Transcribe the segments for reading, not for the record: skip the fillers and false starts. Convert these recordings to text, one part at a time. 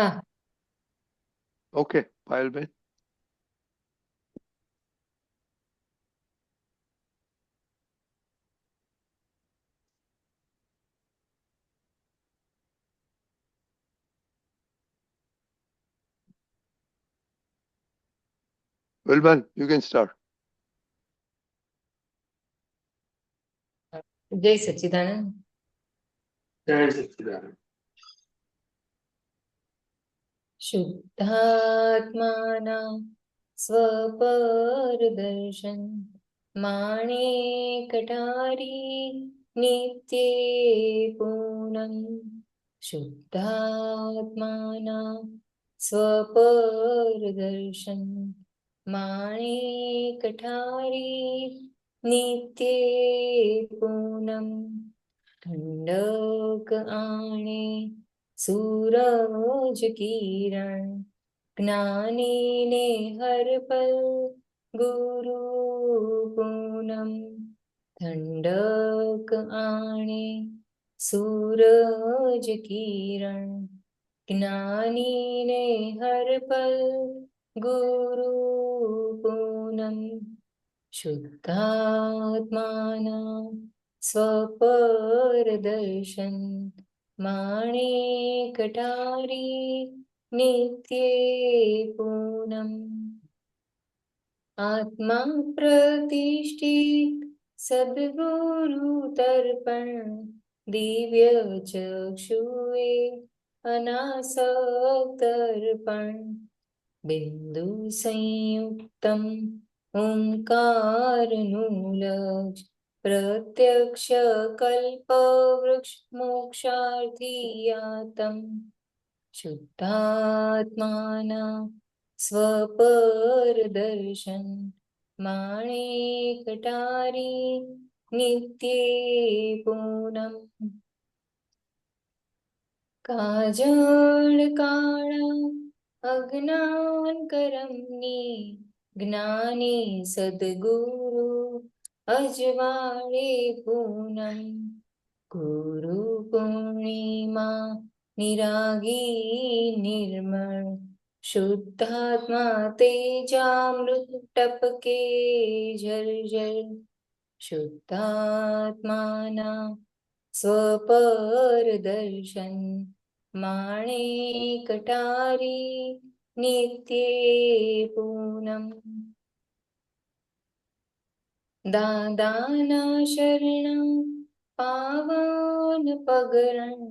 હા. Okay Payalben. Wilban, you can start. જય સચ્ચિદાનંદ. જય સચ્ચિદાનંદ. શુદ્ધાત્માના સ્વપરદર્શન માણે કટારી નિત્યે પૂનમ. શુદ્ધાત્માના સ્વપરદર્શન માણે કટારી નિત્યે પૂનમ. ઠંડક આણે સૂરજ કિરણ જ્ઞાની ને હર પલ ગુરુ પૂનમ. ઠંડક આણે સૂરજ કિરણ જ્ઞાની ને હર પલ ગુરુ પૂનમ. શુદ્ધાત્માના સ્વપરદર્શન માણે કટારી નિત્યે પૂનમ. આત્મા પ્રતિષ્ઠિત સદગુરુ તર્પણ દિવ્ય ચક્ષુએ અનાસક્તર્પણ. બિંદુ સંયુક્તમ ઓંકારનું લક્ષ પ્રત્યક્ષ કલ્પવૃક્ષ મોક્ષાર્થીયાતમ. શુદ્ધાત્માના સ્વપરદર્શન માણે કટારી નિત્યે પૂનમ. કાજળ કાળા અજ્ઞાન કરમની જ્ઞાની સદગુરુ અજવાળે પૂનમ. ગુરુ પૂર્ણિમા નિરાગી નિર્મળ શુદ્ધાત્મા તેજામૃત ટપકે ઝરઝર. શુદ્ધાત્માના સ્વપરદર્શન માણે કટારી નિત્યે પૂનમ. દાદાના શરણ પાવન પગરણ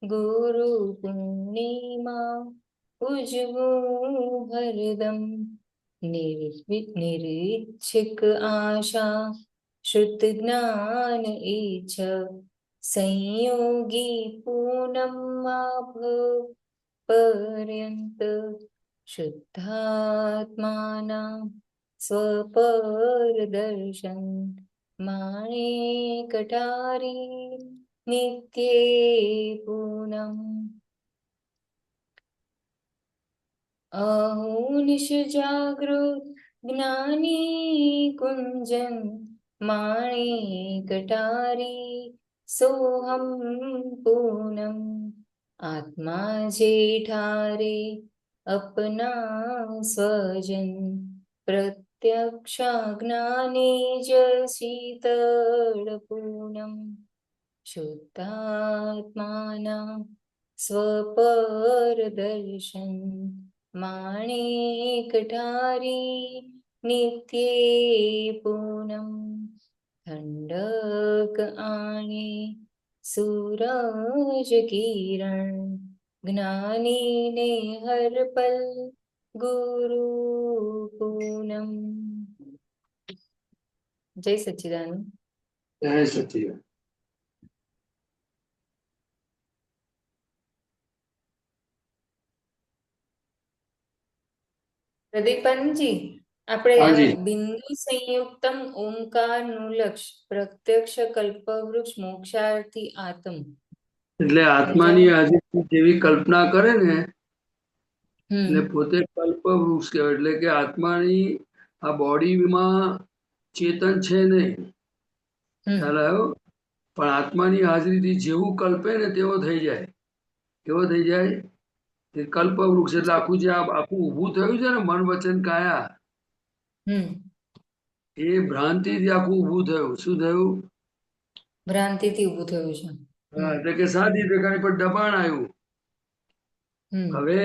ગુરુ પૂર્ણિમા ઉજવું હરદમ. નિરીચ્છિક આશા શુદ્ધ જ્ઞાન ઈચ્છ સંયોગી પૂનમ માભ પર્યંત. શુદ્ધાત્માના સ્વપરદર્શન માણે કટારી નિત્યે પૂનમ. અહોનિશ જાગૃત જ્ઞાની કુંજન માણે કટારી સોહમ પૂનમ. આત્મા જેઠારે अपना स्वजन प्रत्यक्षा ज्ञाने ज शीतल पूनम. शुद्धात्माना स्वपरदर्शन माणे कटारी नित्ये पूनम. ठंडक आणे सूरज किरण ज्ञानी ने हर पल गुरु पूनम. जय सच्चिदानंद. જય સચ્ચિદાનંદ. પ્રદીપનજી, હાજી. આપણે બિંદુ સંયુક્તમ ઓમકાર નું લક્ષ પ્રત્યક્ષ કલ્પવૃક્ષ મોક્ષાર્થી આત્મ એટલે આત્માની હાજરી જેવી કલ્પના કરે ને એટલે પોતે કલ્પવૃક્ષ કહેવાય. એટલે કે આત્માની આ બોડીમાં ચેતન છે નહીં, ખ્યાલ આવ્યો? પણ આત્માની હાજરીથી જેવું કલ્પે ને તેવો થઈ જાય. કેવો થઈ જાય? તે કલ્પવૃક્ષ એટલે આખું જે આખું ઊભું થયું છે ને મન વચન કાયા, એ ભ્રાંતિથી આખું ઊભું થયું. શું થયું? ભ્રાંતિથી ઊભું થયું છે. હા, એટલે કે સાદી પ્રકારની પર દબાણ આવ્યું. હવે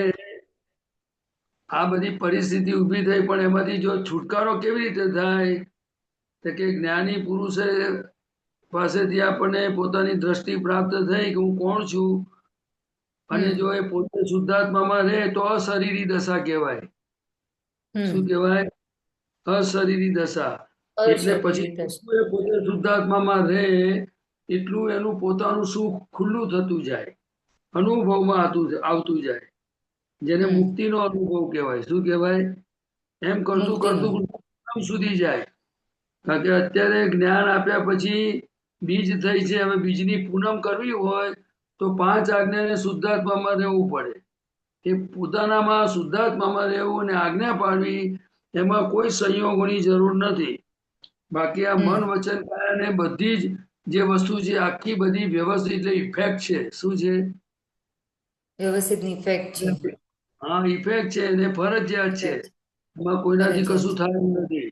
આ બધી પરિસ્થિતિ ઊભી થઈ, પણ એમાંથી જો છુટકારો કેવી રીતે થાય? તો કે જ્ઞાની પુરુષે પાસેથી આપણને પોતાની દ્રષ્ટિ પ્રાપ્ત થઈ કે હું કોણ છું, અને જો એ પોતે શુદ્ધાત્મામાં રહે તો અશરીરી દશા કહેવાય. શું કહેવાય? અશરીરી દશા. એટલે પછી અશરીરી દશા. જેટલું એ પોતે શુદ્ધાત્મામાં રહે એટલું એનું પોતાનું સુખ ખુલ્લું થતું જાય, અનુભવમાં આવતું જાય, જેને મુક્તિનો અનુભવ કહેવાય. શું કહેવાય? એમ કરતું કરતું પૂનમ સુધી જાય. કારણ કે અત્યારે જ્ઞાન આપ્યા પછી બીજ થઈ છે, હવે બીજની પૂનમ કરવી હોય તો 5 આજ્ઞાને શુદ્ધાત્મામાં રહેવું પડે. એ પોતાનામાં શુદ્ધાત્મામાં રહેવું અને આજ્ઞા પાડવી, એમાં કોઈ સંયોગોની જરૂર નથી. બાકી આ મન વચન કાયાને બધી જ જે વસ્તુ છે આખી બધી વ્યવસ્થિત એટલે ઇફેક્ટ છે. શું છે? વ્યવસ્થિત ઇફેક્ટ છે. હા, ઇફેક્ટ છે અને ફરજિયાત છે. એમાં કોઈનાથી કશું થયું નથી.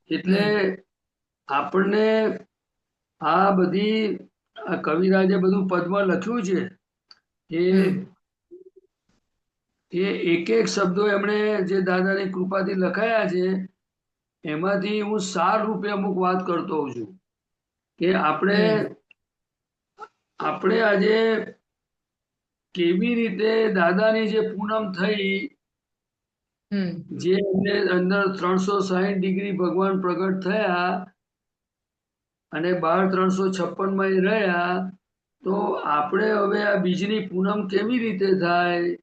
એટલે આપણને આ બધી આ કવિરાજે બધું પદમાં લખ્યું છે, એ એક એક શબ્દો એમણે જે દાદાની કૃપાથી લખાયા છે, એમાંથી હું સાર રૂપે અમુક વાત કરતો હોઉં છું કે આપણે આજે કેવી રીતે દાદાની જે પૂનમ થઈ, જે એમને અંદર 360 ડિગ્રી ભગવાન પ્રગટ થયા અને 12 356 માં રહ્યા, તો આપણે હવે આ બીજની પૂનમ કેવી રીતે થાય?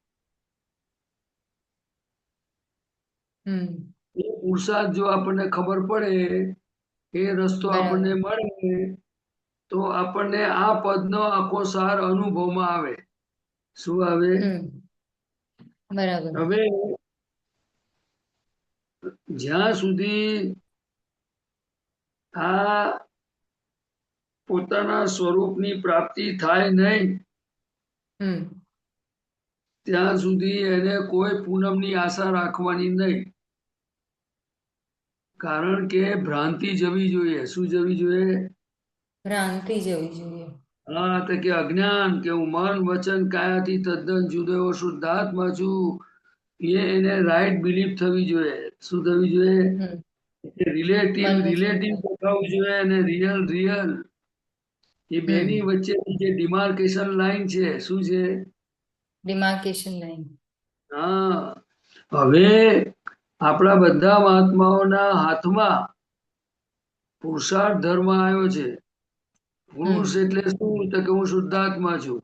એ પુરુષાર્થ જો આપણને ખબર પડે, એ રસ્તો આપણને મળે, તો આપણને આ પદનો આખો સાર અનુભવમાં આવે. શું આવે? બરાબર. હવે જ્યાં સુધી આ પોતાના સ્વરૂપની પ્રાપ્તિ થાય નહીં, ત્યાં સુધી એને કોઈ પૂનમની આશા રાખવાની નહીં. કારણ કે ભ્રાંતિ જવી જોઈએ. શું જવી જોઈએ? ભ્રાંતિ જવી જોઈએ. હા, તો કે અજ્ઞાન કે હું મન વચન કાયાથી તદ્દન જુદો એવો શુદ્ધાત્મા છું, એને રાઈટ બિલીફ થવી જોઈએ. શું થવી જોઈએ? રિલેટિવ દેખાવું જોઈએ અને રિયલ. એ બેની વચ્ચેની જે ડિમાર્કેશન લાઈન છે, શું છે? Demarcation line. હા, હવે આપણા બધા મહાત્માઓના હાથમાં પુરુષાર્થ ધર્મ આવ્યો છે. પુરુષ એટલે શું? તો કે હું શુદ્ધાત્મા છું.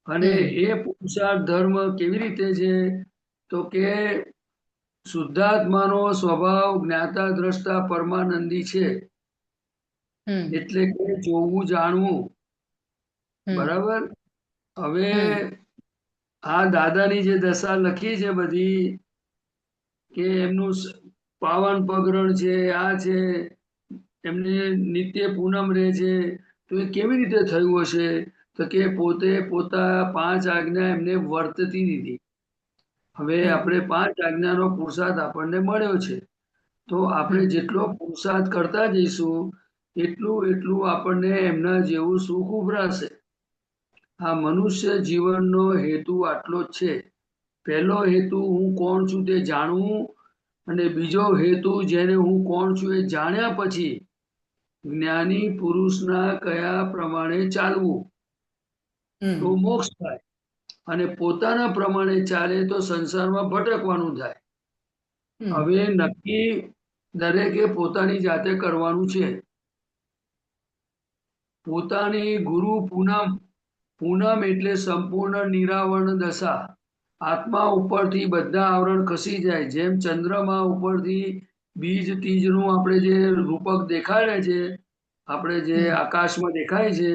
અને એ પુરુષાર્થ ધર્મ કેવી રીતે છે? તો કે શુદ્ધાત્માનો સ્વભાવ જ્ઞાતા દ્રષ્ટા પરમાનંદી છે. એટલે કે જોવું જાણવું. બરાબર. હવે આ દાદાની જે દશા લખી છે બધી, કે એમનું પાવન પગરણ છે, આ છે, એમને નિત્ય પૂનમ રહે છે, તો એ કેવી રીતે થયું હશે? તો કે પોતે પોતા 5 આજ્ઞા એમને વર્તતી દીધી. હવે આપણે 5 આજ્ઞાનો પુરુષાર્થ આપણને મળ્યો છે, તો આપણે જેટલો પુરુષાર્થ કરતા જઈશું એટલું આપણને એમના જેવું સુખ ઉભરાશે. આ મનુષ્ય જીવનનો હેતુ આટલો જ છે. પહેલો હેતુ હું કોણ છું તે જાણવું, અને બીજો હેતુ જેને હું કોણ છું એ જાણ્યા પછી જ્ઞાની પુરુષના કયા પ્રમાણે ચાલવું, તો મોક્ષ થાય. અને પોતાના પ્રમાણે ચાલે તો સંસારમાં ભટકવાનું થાય. હવે નક્કી દરેકે પોતાની જાતે કરવાનું છે. પોતાની ગુરુ પૂનમ એટલે સંપૂર્ણ નિરાવરણ દશા. આત્મા ઉપરથી બધા આવરણ ખસી જાય. જેમ ચંદ્રમાં ઉપરથી બીજ તીજનું આપણે જે રૂપક દેખાડે છે, આપણે જે આકાશમાં દેખાય છે,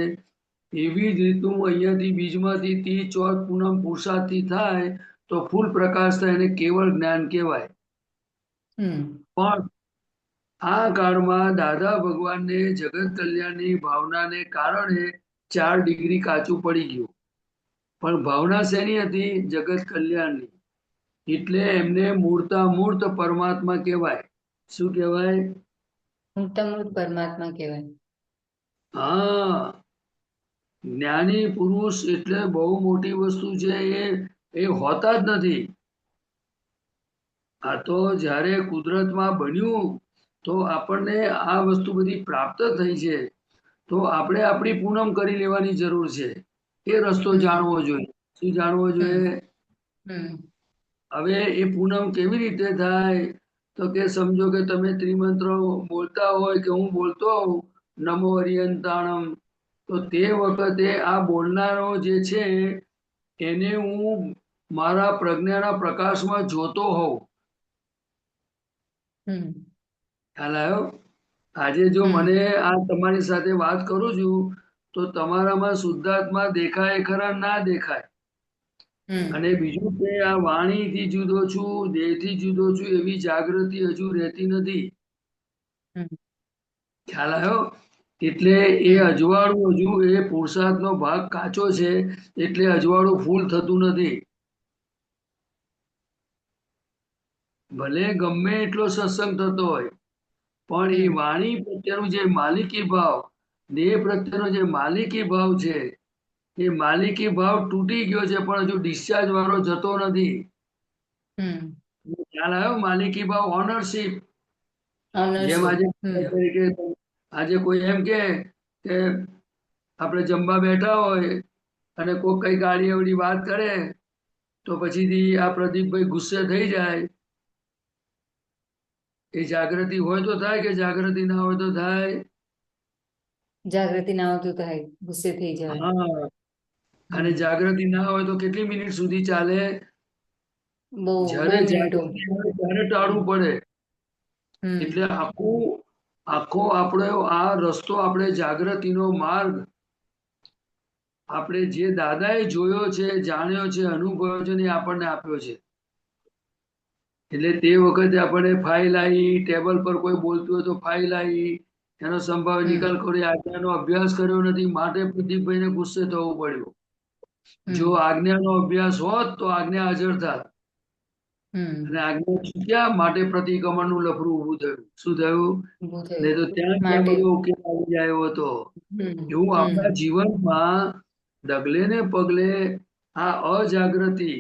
એવી જ રીતનું અહીંયાથી બીજમાંથી તીજ ચોથ પૂનમ પુરુષાર્થથી થાય તો ફૂલ પ્રકાશ થાય, એને કેવળ જ્ઞાન કહેવાય. પણ આ કાળમાં દાદા ભગવાનને જગત કલ્યાણની ભાવનાને કારણે 4 ડિગ્રી કાચું પડી ગયું. પણ ભાવના શેની હતી? જગત કલ્યાણની. એટલે એમને મૂર્ત પરમાત્મા કહેવાય. શું કહેવાય? મૂર્તામૂર્ત પરમાત્મા કહેવાય. હા, જ્ઞાની પુરુષ એટલે બહુ મોટી વસ્તુ છે. એ હોતા જ નથી. આ તો જ્યારે કુદરતમાં બન્યું તો આપણને આ વસ્તુ બધી પ્રાપ્ત થઈ છે. તો આપણે આપણી પૂનમ કરી લેવાની જરૂર છે. એ રસ્તો જાણવો જોઈએ. શું જાણવો જોઈએ? હવે એ પૂનમ કેવી રીતે થાય? તો કે સમજો કે તમે ત્રિમંત્ર બોલતા હોય કે હું બોલતો હોઉં નમો અરિયંતાણમ, તો તે વખતે આ બોલનારો જે છે એને હું મારા પ્રજ્ઞાના પ્રકાશમાં જોતો હોઉં. ખ્યાલ આવ્યો? આજે જો મને આ તમારી સાથે વાત કરું છું તો તમારામાં શુદ્ધાત્મા દેખાય ખરા? ના દેખાય. અને બીજું કે આ વાણીથી જુદો છું, દેહથી જુદો છું એવી જાગૃતિ હજુ રહેતી નથી. ખ્યાલ આવ્યો? એટલે એ અજવાળું હજુ એ પુરુષાર્થનો ભાગ કાચો છે, એટલે અજવાળું ફૂલ થતું નથી. ભલે ગમે એટલો સત્સંગ થતો હોય પણ એ વાણી પ્રત્યેનો જે માલિકી ભાવ, દેહ પ્રત્યેનો જે માલિકી ભાવ છે, એ માલિકી ભાવ તૂટી ગયો છે પણ હજુ ડિસ્ચાર્જ વાળો જતો નથી. ખ્યાલ આવ્યો? માલિકી ભાવ, ઓનરશિપ. જેમ આજે કોઈ એમ કે આપણે જમવા બેઠા હોય અને કોઈ કઈ ગાડી એવડી વાત કરે તો પછીથી આ પ્રદીપભાઈ ગુસ્સે થઈ જાય. એ જાગૃતિ હોય તો થાય કે જાગૃતિ ના હોય તો થાય? જાગૃતિ ના હોય તો થાય, ગુસ્સે થઈ જાય. હા, અને જાગૃતિ ના હોય તો કેટલી મિનિટ સુધી ચાલે? બહુ જ્યારે મિનિટો. જાગૃતિ હોય ત્યારે ટાળવું પડે. એટલે આખો આપણે આ રસ્તો, આપણે જાગૃતિનો માર્ગ આપણે જે દાદાએ જોયો છે, જાણ્યો છે, અનુભવ્યો છે ને એ આપણને આપ્યો છે. એટલે તે વખતે આપણે ફાઇલ આવી, ટેબલ પર કોઈ બોલતું હોય તો ફાઇલ આવી, એનો સંભાવ નિકાલ કરી આજ્ઞાનો અભ્યાસ કર્યો નથી માટે પ્રદીપભાઈને ગુસ્સે થવું પડ્યું. જો આજ્ઞાનો અભ્યાસ હોત તો આજ્ઞા હાજર થાત. અને આજ્ઞા ચૂક્યા માટે પ્રતિક્રમણનું લફરું ઊભું થયું. શું થયું? નહીં તો ત્યાં બધો ઉકેલ આવી જાય હતો. એવું આપણા જીવનમાં ડગલે ને પગલે આ અજાગૃતિ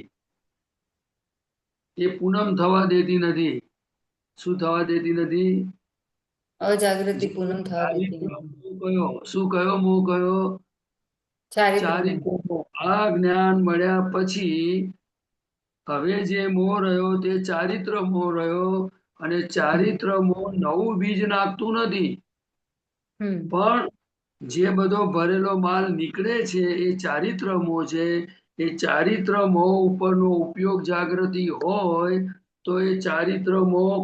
એ પૂનમ થવા દેતી નથી. શું થવા દેતી નથી? અજાગૃતિ પૂનમ થવા દેતી નથી. શું કયો? મોહ કયો? ચારિત્રમોહ. આ જ્ઞાન મળ્યા પછી હવે જે મોહ રહ્યો તે ચારિત્ર મોહ રહ્યો, અને ચારિત્ર મોહ નવું બીજ નાખતું નથી. પણ જે બધો ભરેલો માલ નીકળે છે એ ચારિત્ર મોહ છે. એ ચારિત્ર મોહ ઉપરનો ઉપયોગ જાગૃતિ હોય તો એ ચારિત્ર મોહ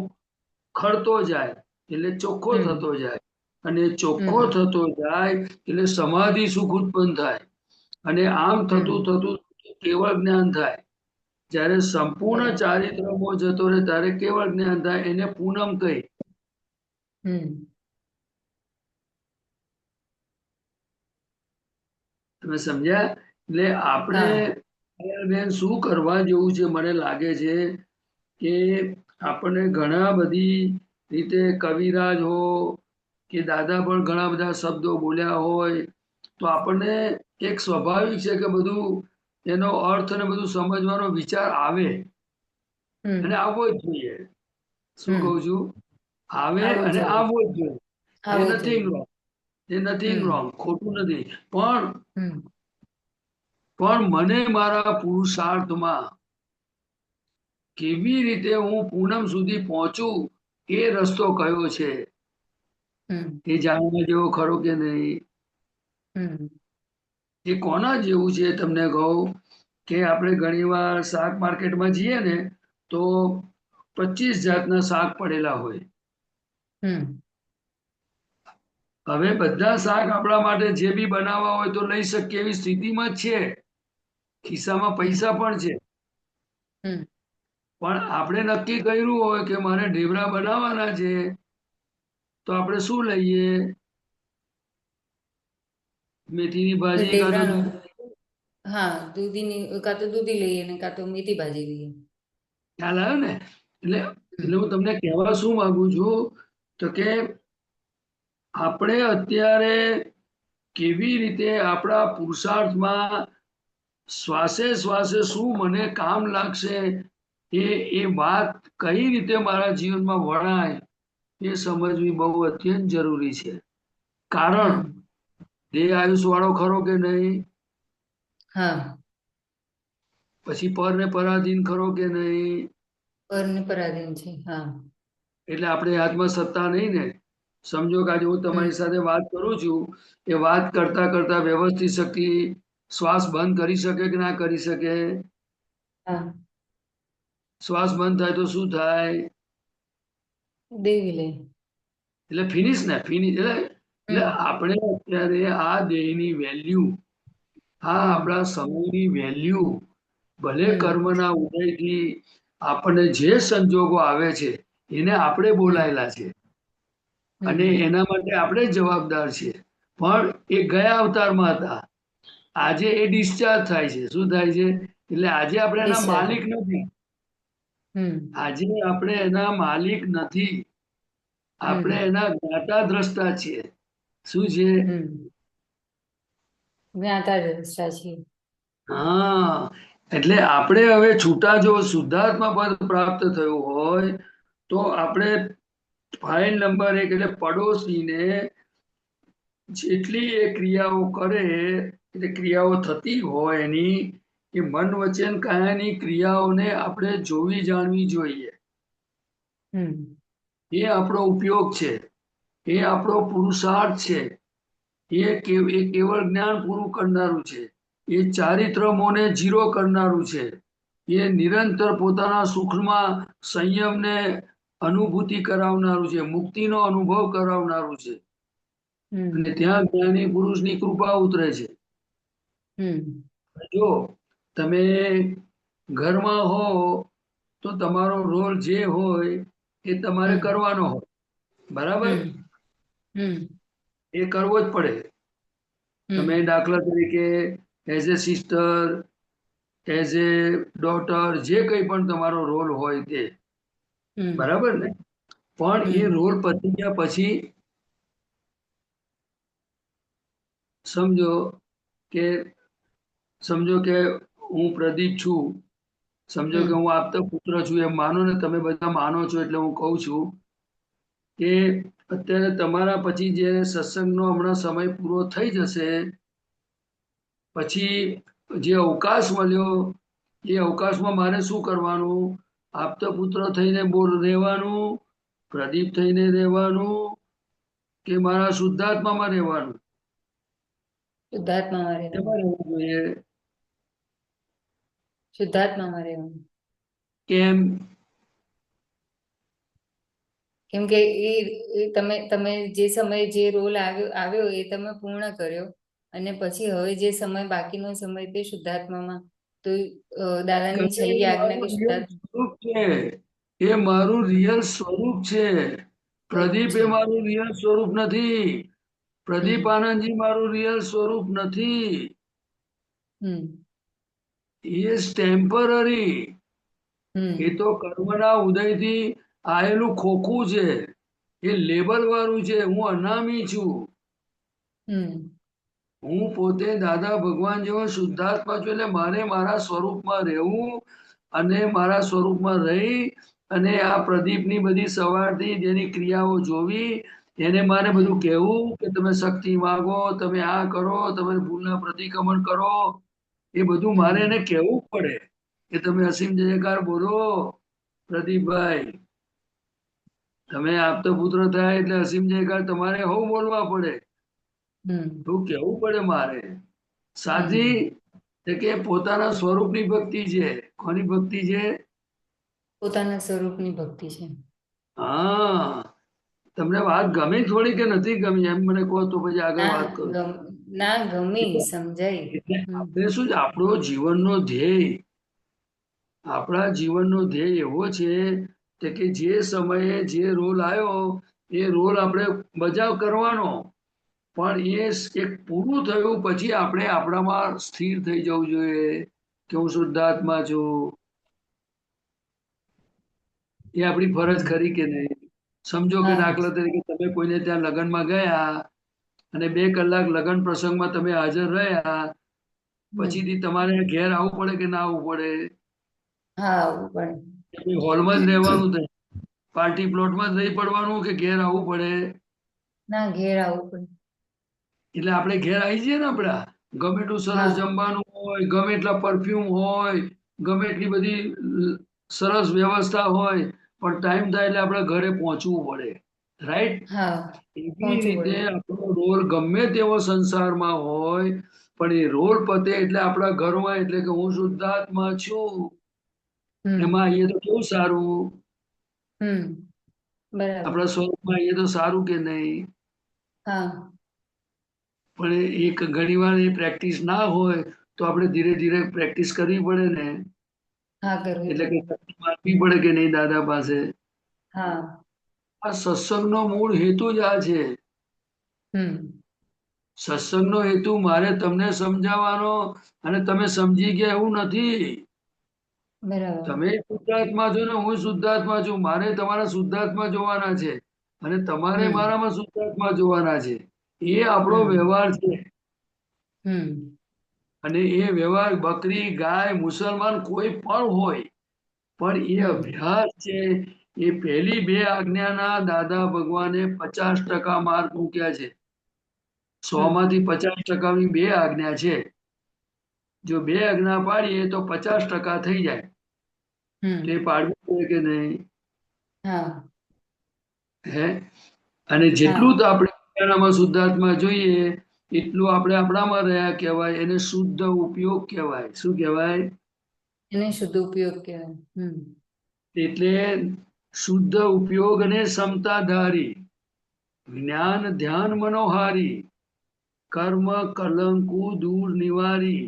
ખરતો જાય, એટલે ચોખ્ખો થતો જાય. અને ચોખ્ખો થતો જાય એટલે સમાધિ સુખ ઉત્પન્ન થાય. અને આમ થતું થતું કેવળ જ્ઞાન થાય. જ્યારે સંપૂર્ણ ચારિત્ર મોહ જતો રહે ત્યારે કેવળ જ્ઞાન થાય. એને પૂનમ કહી. તમે સમજ્યા? એટલે આપણે બેન શું કરવા જેવું છે? મને લાગે છે કે આપણને ઘણા બધી રીતે કવિરાજ હો કે દાદા પણ ઘણા બધા શબ્દો બોલ્યા હોય તો આપણને એક સ્વાભાવિક છે કે બધું એનો અર્થ અને બધું સમજવાનો વિચાર આવે, અને આવવો જ જોઈએ. શું કહું છું? આવે અને આવવો જ જોઈએ. એ નથિંગ રોંગ, ખોટું નથી. પણ મને મારા પુરુષાર્થમાં કેવી રીતે હું પૂનમ સુધી પહોંચું એ રસ્તો કયો છે એ જાણવા જેવો ખરો કે નહીં? એ કોના જેવું છે? તમને કહું કે આપણે ઘણીવાર શાક માર્કેટમાં જઈએ ને તો 25 જાતના શાક પડેલા હોય. હવે બધા શાક આપણા માટે જે બી બનાવવા હોય તો લઈ શકીએ એવી સ્થિતિમાં જ છે. ખિસ્સામાં પૈસા પણ છે. પણ આપણે નક્કી કર્યું હોય કે મારે ઢેબરા બનાવવાના છે તો આપણે શું લઈએ? મેથીની ભાજી કાં તો હા, કાં તો દૂધી લઈએ ને કાં તો મેથી ભાજી લઈએ. ખ્યાલ આવ્યો ને? એટલે હમ. હું તમને કહેવા શું માંગુ છું તો કે આપણે અત્યારે કેવી રીતે આપણા પુરુષાર્થમાં શ્વાસે શ્વાસે શું મને કામ લાગશે એ વાત કઈ રીતે મારા જીવનમાં વણાય એ સમજવી બહુ અત્યંત જરૂરી છે. કારણ હમ. દેહ આયુષ વાળો ખરો કે નહીં? હા, પછી પર ને પરાધીન ખરો કે નહીં? પર ને પરાધીન છે. હા. એટલે આપણે હાથમાં સત્તા નહીં ને. સમજો કે આજે હું હમ. તમારી સાથે વાત કરું છું એ વાત કરતા કરતા વ્યવસ્થિત શક્તિ શ્વાસ બંધ કરી શકે કે ના કરી શકે? હા, શ્વાસ બંધ થાય તો શું થાય? દેવી લે. એટલે ફિનિશ ને ફિનિશ એટલે હમ. આપણે અત્યારે આ દેહની વેલ્યુ, આ હમ. આપણા સમયની વેલ્યુ, ભલે હમ. કર્મના ઉદયથી આપણને જે સંજોગો આવે છે એને આપણે હમ. બોલાયેલા છે અને હમ. એના માટે આપણે જ જવાબદાર છીએ. પણ એ ગયા અવતારમાં હતા, આજે એ ડિસ્ચાર્જ થાય છે. શું થાય છે? એટલે આજે આપણે એના ડિસ્ચાર્જ. માલિક નથી. હમ. આજે આપણે એના માલિક નથી, આપણે હમ. એના જ્ઞાતા દ્રષ્ટા છીએ. શું છે? હમ. જ્ઞાતા દ્રષ્ટા છીએ. હા, એટલે આપણે હવે છૂટા જો શુદ્ધાત્મા પદ પ્રાપ્ત થયું હોય તો આપણે ફાઇલ નંબર 1 એટલે પડોશીને જેટલી એ ક્રિયાઓ કરે, એટલે ક્રિયાઓ થતી હોય એની એ મન વચન કાયાની ક્રિયાઓને આપણે જોવી જાણવી જોઈએ. હમ. એ આપણો ઉપયોગ છે, એ આપણો પુરુષાર્થ છે, એ કેવળ જ્ઞાન પૂરું કરનારું છે, એ ચારિત્રમોને જીરો કરનારું છે, એ નિરંતર પોતાના સુખમાં સંયમને અનુભૂતિ કરાવનારું છે, મુક્તિનો અનુભવ કરાવનારું છે. અને હમ. ત્યાં જ્ઞાની પુરુષની કૃપા ઉતરે છે. હમ. જો તમે ઘરમાં હો તો તમારો રોલ જે હોય એ તમારે હમ. કરવાનો હોય, બરાબર? હમ. હમ. એ કરવો જ પડે. તમે હમ. દાખલા તરીકે as a sister, as a daughter, જે કંઈ પણ તમારો રોલ હોય તે, હમ. બરાબર ને? પણ એ હમ. રોલ પતી ગયા પછી સમજો કે સમજો કે હું પ્રદીપ છું, સમજો કે હમ. હું આપતા પુત્ર છું, એમ માનો ને. તમે બધા માનો છો એટલે હું કહું છું કે અત્યારે તમારા પછી જે સત્સંગનો હમણાં સમય પૂરો થઈ જશે, પછી જે અવકાશ મળ્યો એ અવકાશમાં મારે શું કરવાનું? આપતા પુત્ર થઈને રહેવાનું, પ્રદીપ થઈને રહેવાનું, કે મારા શુદ્ધાત્મામાં રહેવાનું? શુદ્ધાત્મામાં રહેવાનું. એમાં રહેવું જોઈએ. શુદ્ધાત્મામાં રહેવાનું. કેમ? કેમ કે તમે જે સમયે જે રોલ આવ્યો એ તમે પૂર્ણ કર્યો, અને પછી હવે જે સમય બાકીનો સમય તે શુદ્ધાત્મામાં, તો દાદાની એ છેલ્લી આજ્ઞા મારું કે રિયલ સ્વરૂપ છે, એ મારું રિયલ સ્વરૂપ છે. સ્વરૂપ પ્રદીપ છે. એ મારું રિયલ સ્વરૂપ નથી. પ્રદીપ હમ. આનંદજી મારું રિયલ સ્વરૂપ નથી. હમ. Is temporary. એ હમ. તો કર્મના ઉદયથી આયેલું ખોખું છે. એ લેબલ વાળું છે. હું અનામી છું. હમ. હું પોતે દાદા ભગવાન જેવો શુદ્ધાત્મા છું. એટલે મારે મારા સ્વરૂપમાં રહેવું, અને મારા સ્વરૂપમાં રહી અને આ પ્રદીપની બધી સવારથી જેની ક્રિયાઓ જોવી, એને મારે બધું હમ. કહેવું કે તમે શક્તિ માગો, તમે આ કરો, તમે ભૂલના પ્રતિક્રમણ કરો. એ બધું મારે એને હમ. કહેવું પડે કે તમે અસીમ જયકાર બોલો પ્રદીપભાઈ. તમે આપતો પુત્ર થાય એટલે અસીમ જયકાર તમારે હવ બોલવા પડે. હમ. એવું કેવું પડે મારે. સાચી હમ. કે પોતાના સ્વરૂપની ભક્તિ છે. કોની ભક્તિ છે? પોતાના સ્વરૂપની ભક્તિ છે. હા. તમને વાત ગમી થોડી કે નથી ગમી? એમ મને કહો તો પછી આગળ ના વાત કરું. ના ગમી, સમજાય. એટલે હમ. આપણે શું છે, આપણો જીવનનો ધ્યેય, આપણા જીવનનો ધ્યેય એવો છે કે જે સમયે જે રોલ આવ્યો એ રોલ આપણે બજાવ કરવાનો. પણ એ એક પૂરું થયું પછી આપણે આપણામાં સ્થિર થઈ જવું જોઈએ કે હું શુદ્ધાત્મા છું. એ આપણી ફરજ ખરી કે નહીં? સમજો કે હા દાખલા તરીકે તમે કોઈને ત્યાં લગ્નમાં ગયા અને 2 કલાક લગ્ન પ્રસંગમાં તમે હાજર રહ્યા, પછીથી તમારે ઘેર આવવું પડે કે ના આવવું પડે? હા આવવું પડે. હોલમાં જ રહેવાનું થાય, પાર્ટી પ્લોટમાં જ રહી પડવાનું કે ઘેર આવવું પડે? ના ઘેર આવવું પડે. એટલે આપણે ઘેર આવી જઈએ ને આપડા, ગમે એટલું સરસ હા જમવાનું હોય, ગમે એટલા પરફ્યુમ હોય, ગમે એટલી બધી સરસ વ્યવસ્થા હોય, પણ ટાઈમ થાય એટલે આપણે ઘરે પહોંચવું પડે, રાઈટ? હા એવી પહોંચવું રીતે પડે. આપણો રોલ ગમે તેવો સંસારમાં હોય, પણ એ રોલ પતે એટલે આપણા ઘરમાં, એટલે કે હું શુદ્ધાત્મા છું, એમાં આવીએ તો કેવું સારું? બરાબર. આપણા સ્વરૂપમાં આવીએ તો સારું કે નહીં? હા પણ એક ઘણી વાર એ પ્રેક્ટિસ ના હોય તો આપણે ધીરે ધીરે પ્રેક્ટિસ કરવી પડે ને. હા કરવી એટલે કે પડે. માનવી પડે કે નહીં દાદા પાસે? હા આ સત્સંગનો મૂળ હેતુ જ આ છે. સત્સંગનો હેતુ મારે તમને સમજાવવાનો અને તમે સમજી ગયા એવું નથી. બરાબર. તમે શુદ્ધાત્મા છો ને હું શુદ્ધાત્મા છું. મારે તમારા શુદ્ધાત્મા જોવાના છે અને તમારે હમ મારામાં શુદ્ધાત્મા જોવાના છે. એ આપણો હમ વ્યવહાર છે. હમ અને એ વ્યવહાર બકરી, ગાય, મુસલમાન કોઈ પણ હોય, પણ એ હમ અભ્યાસ છે. એ પહેલી 2 આજ્ઞાના દાદા ભગવાને 50% માર્ક મૂક્યા છે. 100 હમ માંથી 50%ની 2 આજ્ઞા છે. જો 2 આજ્ઞા પાડીએ તો 50% થઈ જાય. તો એ હમ પાડવું જોઈએ કે નહીં? હા હે? અને હા જેટલું તો આપણે પોતાનામાં શુદ્ધાત્મા જોઈએ એટલું આપણે આપણામાં રહ્યા કહેવાય. એને શુદ્ધ ઉપયોગ કહેવાય. શું કહેવાય? એને શુદ્ધ ઉપયોગ કહેવાય. એટલે શુદ્ધ ઉપયોગ અને સમતાધારી, જ્ઞાન ધ્યાન મનોહારી, કર્મ કલંકુ દૂર નિવારી,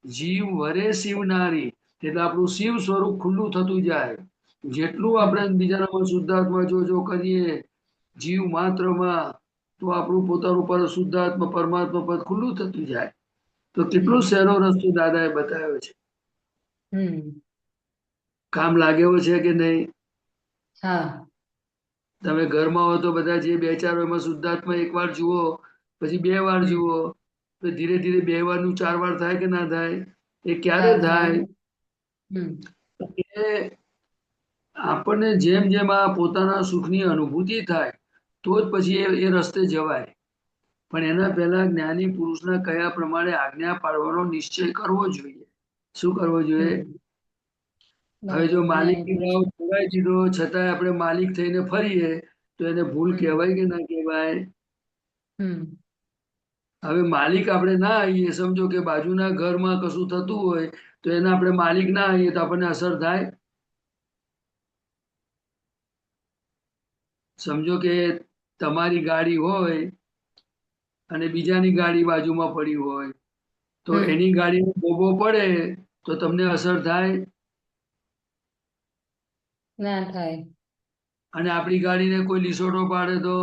જીવ વરે શિવનારી. એટલે આપણું શિવ સ્વરૂપ ખુલ્લું થતું જાય. જેટલું આપણે હમ બીજાના શુદ્ધાત્મા જો કરીએ જીવ માત્રમાં, તો આપણું પોતાનું પર શુદ્ધાત્મા પરમાત્મા પદ ખુલ્લું થતું જાય. તો કેટલું હમ સહેલો રસ્તો દાદા એ બતાવ્યો છે. હમ કામ લાગે એવું છે કે નહીં? હા તમે ઘરમાં હો તો બધા જે 2-4 એમાં શુદ્ધાત્મા 1 વાર જુઓ, પછી 2 વાર હમ જુઓ, તો ધીરે ધીરે 2 વારનું 4 વાર થાય કે ના થાય? એ ક્યારે હા થાય? ને. હમ કે આપણને જેમ જેમ આ પોતાના સુખની અનુભૂતિ થાય તો જ પછી એ રસ્તે જવાય. પણ એના પહેલા જ્ઞાની પુરુષના કયા પ્રમાણે આજ્ઞા પાળવાનો નિશ્ચય કરવો જોઈએ. શું કરવો જોઈએ? હમ હવે જો બરાબર માલિક જ્ઞાની ની પુરુષ. ભાવ છોડાઈ દીધો છતાંય આપણે માલિક થઈને ફરીએ તો એને ભૂલ હમ કહેવાય કે ના કહેવાય? હમ હવે માલિક આપણે ના આવીએ, સમજો કે બાજુના ઘરમાં કશું થતું હોય તો એને આપણે માલિક ના આવીએ તો આપણને અસર થાય? સમજો કે તમારી ગાડી હોય અને બીજાની ગાડી બાજુમાં પડી હોય, તો હમ એની ગાડીનો ભોગો પડે તો તમને અસર થાય? ના થાય. અને આપણી ગાડીને કોઈ લીસોટો પાડે તો?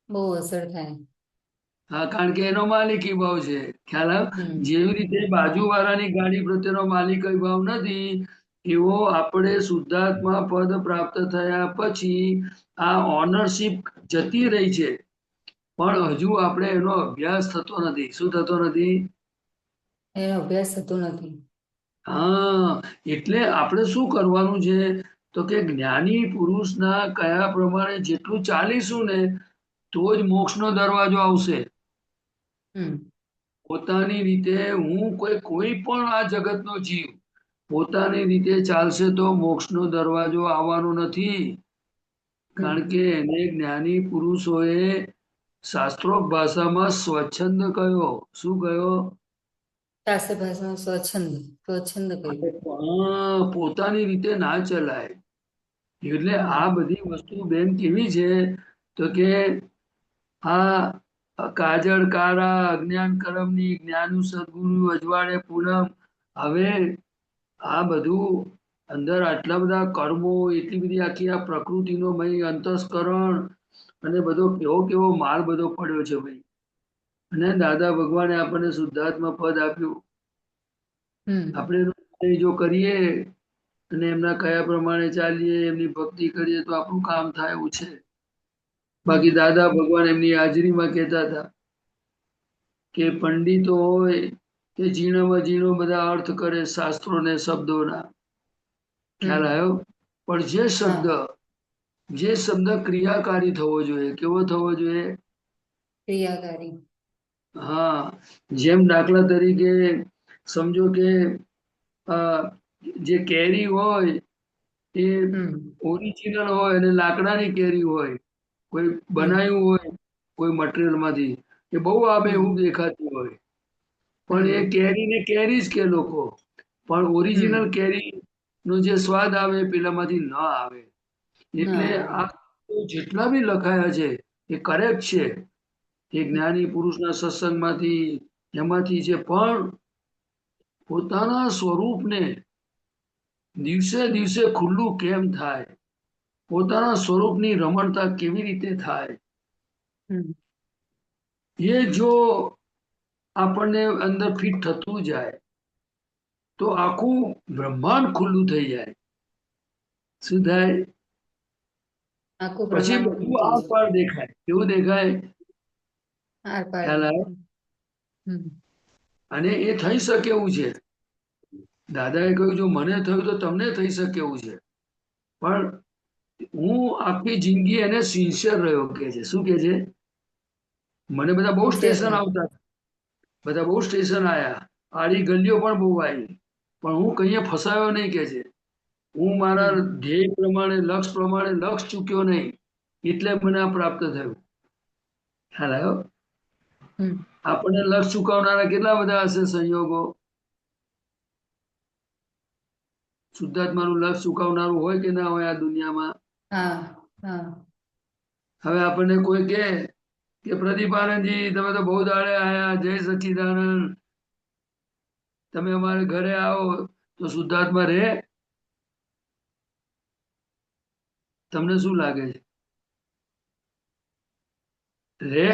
બહુ અસર થાય. હા, કારણ કે એનો માલિકી ભાવ છે. ખ્યાલ આવ્યો? હમ જેવી રીતે બાજુવાળાની ગાડી પ્રત્યેનો માલિકી ભાવ નથી, એવો આપણે શુદ્ધાત્મા પદ પ્રાપ્ત થયા પછી આ ઓનરશીપ જતી રહી છે, પણ હજુ આપણે એનો અભ્યાસ થતો નથી. શું થતો નથી? એનો અભ્યાસ થતો નથી. હા, એટલે આપણે શું કરવાનું છે? તો કે જ્ઞાની પુરુષના કયા પ્રમાણે જેટલું ચાલીશું ને તો જ મોક્ષનો દરવાજો આવશે. હમ પોતાની રીતે હું કોઈ પણ આ જગતનો જીવ પોતાની રીતે ચાલશે તો મોક્ષનો દરવાજો આવવાનો નથી. કારણ હમ કે એને જ્ઞાની પુરુષોએ શાસ્ત્રોક્ત ભાષામાં સ્વચ્છંદ કહ્યો. શું કહ્યો? શાસ્ત્ર ભાષામાં સ્વચ્છંદ. સ્વચ્છંદ કહ્યું. પોતાની રીતે ના ચલાય. એટલે આ હમ બધી વસ્તુ બેન કેવી છે? તો કે આ કાજળ કારા અજ્ઞાન કરમની જ્ઞાન સદગુરુ અજવાળે પૂનમ. હવે આ બધું અંદર આટલા બધા કર્મો, એટલી બધી આખી આ પ્રકૃતિનો અંતસ્કરણ અને બધો કેવો કેવો માલ બધો પડ્યો છે ભાઈ. અને દાદા ભગવાને આપણને શુદ્ધાત્મા પદ આપ્યું. આપણે એનું જો કરીએ અને એમના કયા પ્રમાણે ચાલીએ, એમની ભક્તિ કરીએ તો આપણું કામ થાય એવું છે. બાકી દાદા ભગવાન એમની હાજરીમાં કહેતા હતા કે પંડિતો હોય કે ઝીણામાં ઝીણો બધા અર્થ કરે શાસ્ત્રો ને શબ્દોના, ખ્યાલ આવ્યો? પણ જે શબ્દ ક્રિયાકારી થવો જોઈએ. કેવો થવો જોઈએ? ક્રિયાકારી. હા, જેમ દાખલા તરીકે સમજો કે જે કેરી હોય એ ઓરિજિનલ હોય અને લાકડાની કેરી હોય, કોઈ બનાવ્યું હોય કોઈ મટીરિયલ માંથી, એ બહુ આબેહૂબ દેખાતી હોય, પણ એ કેરીને કેરી જ કે લોકો, પણ ઓરિજિનલ કેરી નો જે સ્વાદ આવે પેલામાંથી ન આવે. એટલે આ જેટલા બી લખાયા છે એ કરેક્ટ છે, એ જ્ઞાની પુરુષના સત્સંગમાંથી એમાંથી છે, પણ પોતાના સ્વરૂપને દિવસે દિવસે ખુલ્લું કેમ થાય, પોતાના સ્વરૂપની રમણતા કેવી રીતે થાય, એ જો આપણને અંદર ફિટ થતું જાય તો આખું બ્રહ્માંડ ખુલ્લું થઈ જાય. શું થાય? આખું પછી બ્રહ્માંડ બધું ખુલ્લું થઈ આર જાય. પાર દેખાય. કેવું દેખાય? આર પાર ખ્યાલ આવે? દેખાય. અને એ થઈ શકે એવું છે. દાદાએ કહ્યું જો મને થયું તો તમને થઈ શકે એવું છે. પણ હું આખી જિંદગી એને સિન્સિયર રહ્યો કે છે. શું કે છે? મને બધા બહુ સ્ટેશન આવતા, બધા બહુ સ્ટેશન આયા, આડી ગલીઓ પણ બહુ આવી, પણ હું કહીએ ફસાયો નહીં કે છે. હું મારા ધ્યેય પ્રમાણે લક્ષ ચૂક્યો નહીં, એટલે મને આ પ્રાપ્ત થયું. ખ્યાલ આવ્યો? આપણને લક્ષ ચૂકવનારા કેટલા બધા હશે સંયોગો? શુદ્ધાત્માનું લક્ષ ચૂકવનારું હોય કે ના હોય આ દુનિયામાં? હવે આપણને કોઈ કે પ્રદીપ આનંદજી તમે તો બહુ દાડે આયા, જય સચ્ચિદાનંદ, તમે અમારે ઘરે આવો તો શુદ્ધાત્મા રહે? તમને શું લાગે છે? રે?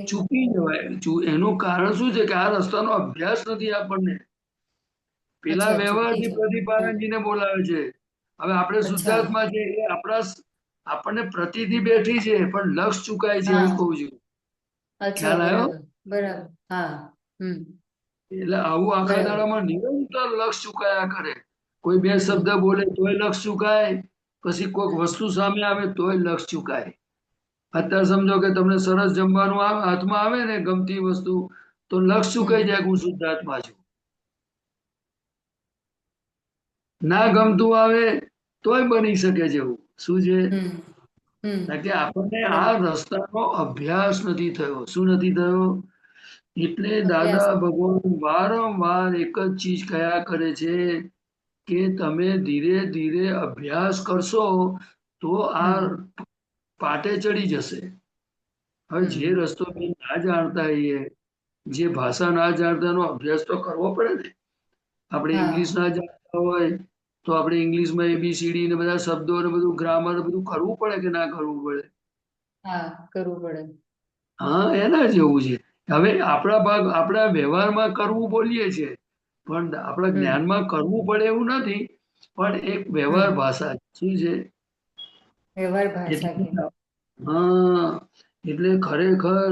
ચૂકી જવાય. એનું કારણ શું છે કે આ રસ્તાનો અભ્યાસ નથી આપણને. પેલા વ્યવહારથી પ્રદીપ આનંદજીને બોલાવે છે. હવે આપણે શુદ્ધાત્મા છે એ આપણને પ્રતિથી બેઠી છે, પણ લક્ષ ચુકાય છે એવું કહું છું. ખ્યાલ આવ્યો? બરાબર. એટલે આવું આખા દાડામાં નિરંતર લક્ષ ચુકાયા કરે. કોઈ બે શબ્દ બોલે તોય લક્ષ ચુકાય, પછી કોઈક વસ્તુ સામે આવે તોય લક્ષ ચુકાય. અત્યારે સમજો કે તમને સરસ જમવાનું હાથમાં આવે ને ગમતી વસ્તુ, તો લક્ષ ચુકાઈ જાય હું શુદ્ધાત્મા છું. ના ગમતું આવે તોય બની શકે છે એવું. શું છે? કારણ કે આપણને આ રસ્તાનો અભ્યાસ નથી થયો. શું નથી થયો? એટલે દાદા ભગવાન વારંવાર એક જ ચીજ કયા કરે છે કે તમે ધીરે ધીરે અભ્યાસ કરશો તો આ પાટે ચડી જશે. હવે જે રસ્તો ના જાણતા હોઈએ, જે ભાષા ના જાણતા એનો અભ્યાસ તો કરવો પડે ને. આપણે ઇંગ્લિશ ના જાણતા હોય તો આપણે ઇંગ્લિશમાં ABCD ને બધા શબ્દો ને બધું ગ્રામર બધું કરવું પડે કે ના કરવું પડે? કરવું પડે. હા, એના જેવું છે. હવે આપણા વ્યવહારમાં કરવું બોલીએ છીએ, પણ આપણા જ્ઞાનમાં કરવું પડે એવું નથી, પણ એક વ્યવહાર ભાષા શું છે? વ્યવહાર ભાષા. હા, એટલે ખરેખર